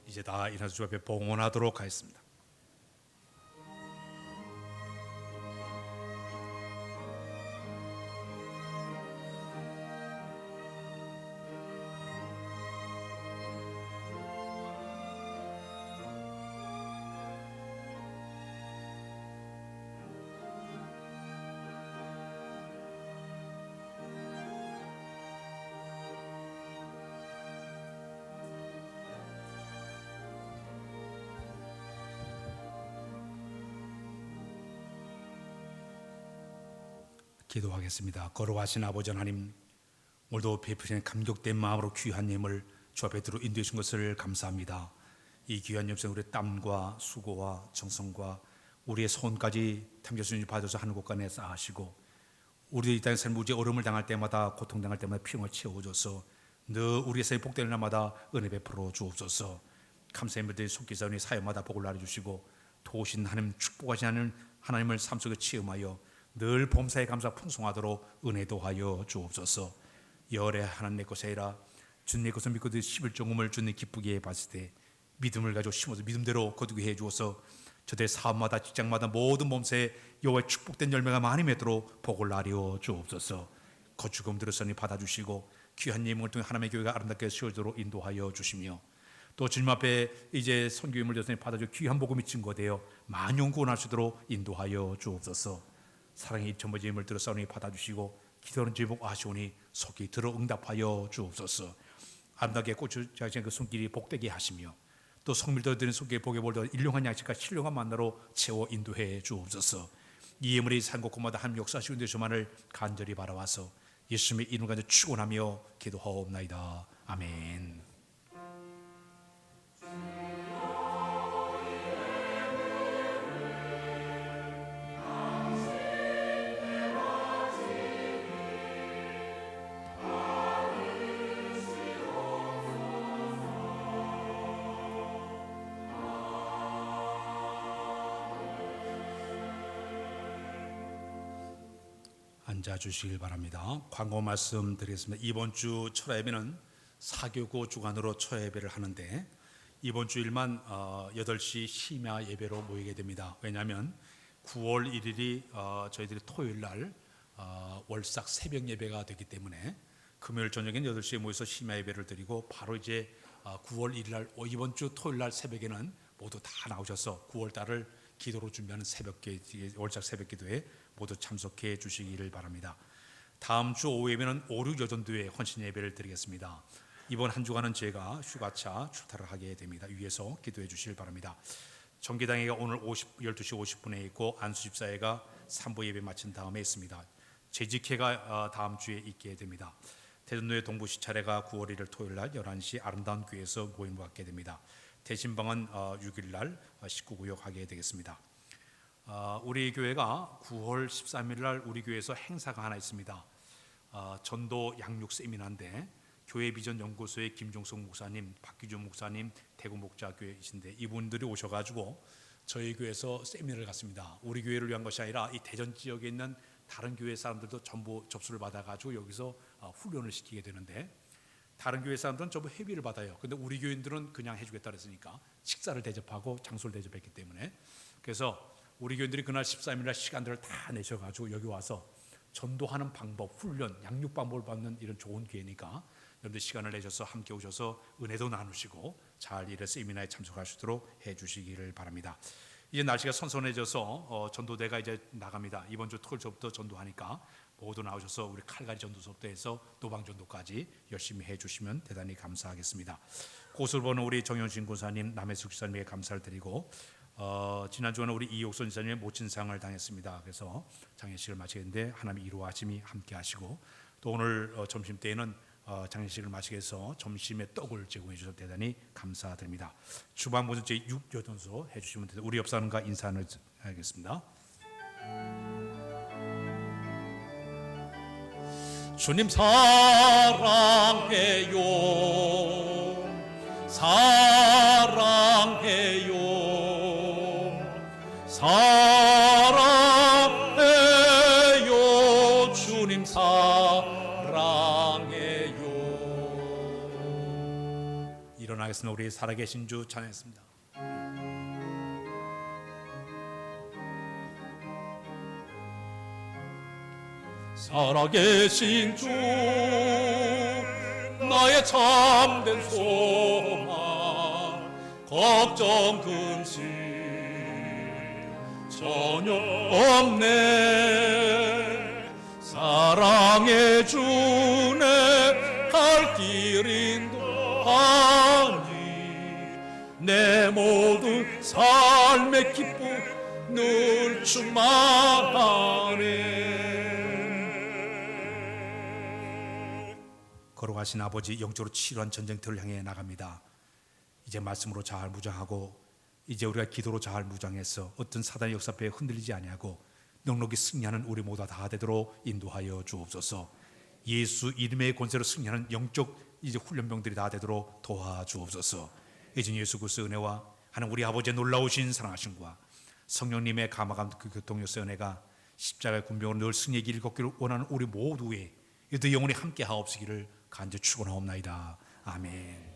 이제 다 일어나서 주 앞에 봉헌하도록 하겠습니다. 기도하겠습니다. 거룩하신 아버지 하나님, 오늘도 베푸신 감격된 마음으로 귀한 예물 주 앞에 들어 인도해 주신 것을 감사합니다. 이 귀한 염소 우리의 땀과 수고와 정성과 우리의 손까지 담겨주신 받아서 하늘 곳간에 쌓으시고 우리의 이 땅의 삶 우리의 어려움을 당할 때마다 고통당할 때마다 피용을 채워줘서 늘 우리의 삶이 복되는 날마다 은혜 베풀어 주옵소서. 감사합니다. 속기사원이 사역마다 복을 나눠주시고 도우신 하나님 축복하신 하나님을 삶 속에 체험하여 늘 범사에 감사 풍성하도록 은혜도 하여 주옵소서. 열애 하나님 내 것이라 주님 내 것을 믿고 11종음을 주님 기쁘게 봤을 때 믿음을 가지고 심어서 믿음대로 거두게 해 주어서 저들 사업마다 직장마다 모든 범사에 여호와의 축복된 열매가 많이 맺도록 복을 나려 주옵소서. 거축금 들으서니 받아주시고 귀한 예물을 통해 하나님의 교회가 아름답게 세워지도록 인도하여 주시며 또 주님 앞에 이제 선교임을 들으서니 받아주 귀한 복음이 증거되어 만영 구원할 수 있도록 인도하여 주옵소서. 사랑의 전부의 힘을 들어서니 받아주시고 기도하는 제복 아시오니 속히 들어 응답하여 주옵소서. 아름답게 꽂혀진 그 손길이 복되게 하시며 또 성밀도 드린 손길에 복에 볼더 일용한 양식과 신령한 만나로 채워 인도해 주옵소서. 이 예물이 산곳곳마다 한 역사하시는 되시만을 간절히 바라와서 예수님의 이름 가지고 축원하며 기도하옵나이다. 아멘. 앉아 주시길 바랍니다. 광고 말씀 드리겠습니다. 이번 주 철야 예배는 사교구 주간으로 철야 예배를 하는데 이번 주일만 8시 심야 예배로 모이게 됩니다. 왜냐하면 9월 1일이 저희들이 토요일 날 월삭 새벽 예배가 되기 때문에 금요일 저녁엔 8시에 모여서 심야 예배를 드리고 바로 이제 9월 1일 날 이번 주 토요일 날 새벽에는 모두 다 나오셔서 9월 달을 기도로 준비하는 월작 새벽 기도에 모두 참석해 주시기를 바랍니다. 다음 주 오후에는 5, 6 여전도회 헌신 예배를 드리겠습니다. 이번 한 주간은 제가 휴가차 출타를 하게 됩니다. 위에서 기도해 주시길 바랍니다. 정기당회가 오늘 12시 50분에 있고 안수집사회가 3부 예배 마친 다음에 있습니다. 재직회가 다음 주에 있게 됩니다. 대전도회 동부시 차례가 9월 1일 토요일 날 11시 아름다운 교회에서 모임을 갖게 됩니다. 대신방은 6일 날 19구역 하게 되겠습니다. 우리 교회가 9월 13일 날 우리 교회에서 행사가 하나 있습니다. 전도 양육 세미나인데 교회 비전 연구소의 김종석 목사님, 박기준 목사님, 대구 목자교회이신데 이분들이 오셔가지고 저희 교회에서 세미나를 갖습니다. 우리 교회를 위한 것이 아니라 이 대전 지역에 있는 다른 교회 사람들도 전부 접수를 받아가지고 여기서 훈련을 시키게 되는데 다른 교회 사람들은 전부 회비를 받아요. 근데 우리 교인들은 그냥 해주겠다 그랬으니까 식사를 대접하고 장소를 대접했기 때문에 그래서 우리 교인들이 그날 13일 날 시간들을 다 내셔가지고 여기 와서 전도하는 방법, 훈련, 양육 방법을 받는 이런 좋은 기회니까 여러분들 시간을 내셔서 함께 오셔서 은혜도 나누시고 잘 이런 세미나에 참석할 수 있도록 해주시기를 바랍니다. 이제 날씨가 선선해져서 전도대가 이제 나갑니다. 이번 주 토요일 저부터 전도하니까 모두 나오셔서 우리 칼갈이 전도서부터 해서 노방 전도까지 열심히 해주시면 대단히 감사하겠습니다. 고수를 보는 우리 정현신 군사님, 남해숙 지사님에게 감사를 드리고 지난주에는 우리 이옥선 지사님의 모친상을 당했습니다. 그래서 장례식을 마치겠는데 하나님의 이루어하심이 함께 하시고 또 오늘 점심때에는 장례식을 마치게 해서 점심에 떡을 제공해 주셔서 대단히 감사드립니다. 주반 모든 제 6여전소 해주시면 됩니다. 우리 옆사람과 인사를 하겠습니다. 주님 사랑해요, 사랑해요, 사랑해요, 주님 사랑해요. 일어나겠습니다. 우리 살아계신 주 찬양했습니다. 살아계신 주 나의 참된 소망 걱정 근심 전혀 없네 사랑해 주네 갈 길 인도하니 내 모든 삶의 기쁨 늘 충만하네. 걸어가신 아버지 영적으로 치료한 전쟁터를 향해 나갑니다. 이제 말씀으로 잘 무장하고 이제 우리가 기도로 잘 무장해서 어떤 사단의 역사패에 흔들리지 아니하고 넉넉히 승리하는 우리 모두 다 되도록 인도하여 주옵소서. 예수 이름의 권세로 승리하는 영적 이제 훈련병들이 다 되도록 도와주옵소서. 이제 예수 그리스도의 은혜와 하나님 우리 아버지의 놀라우신 사랑하심과 성령님의 감화감 그 교통역사 은혜가 십자가의 군병으로 늘 승리의 길을 걷기를 원하는 우리 모두의 이들 영혼이 함께 하옵시기를 간절히 축원하옵나이다. 아멘.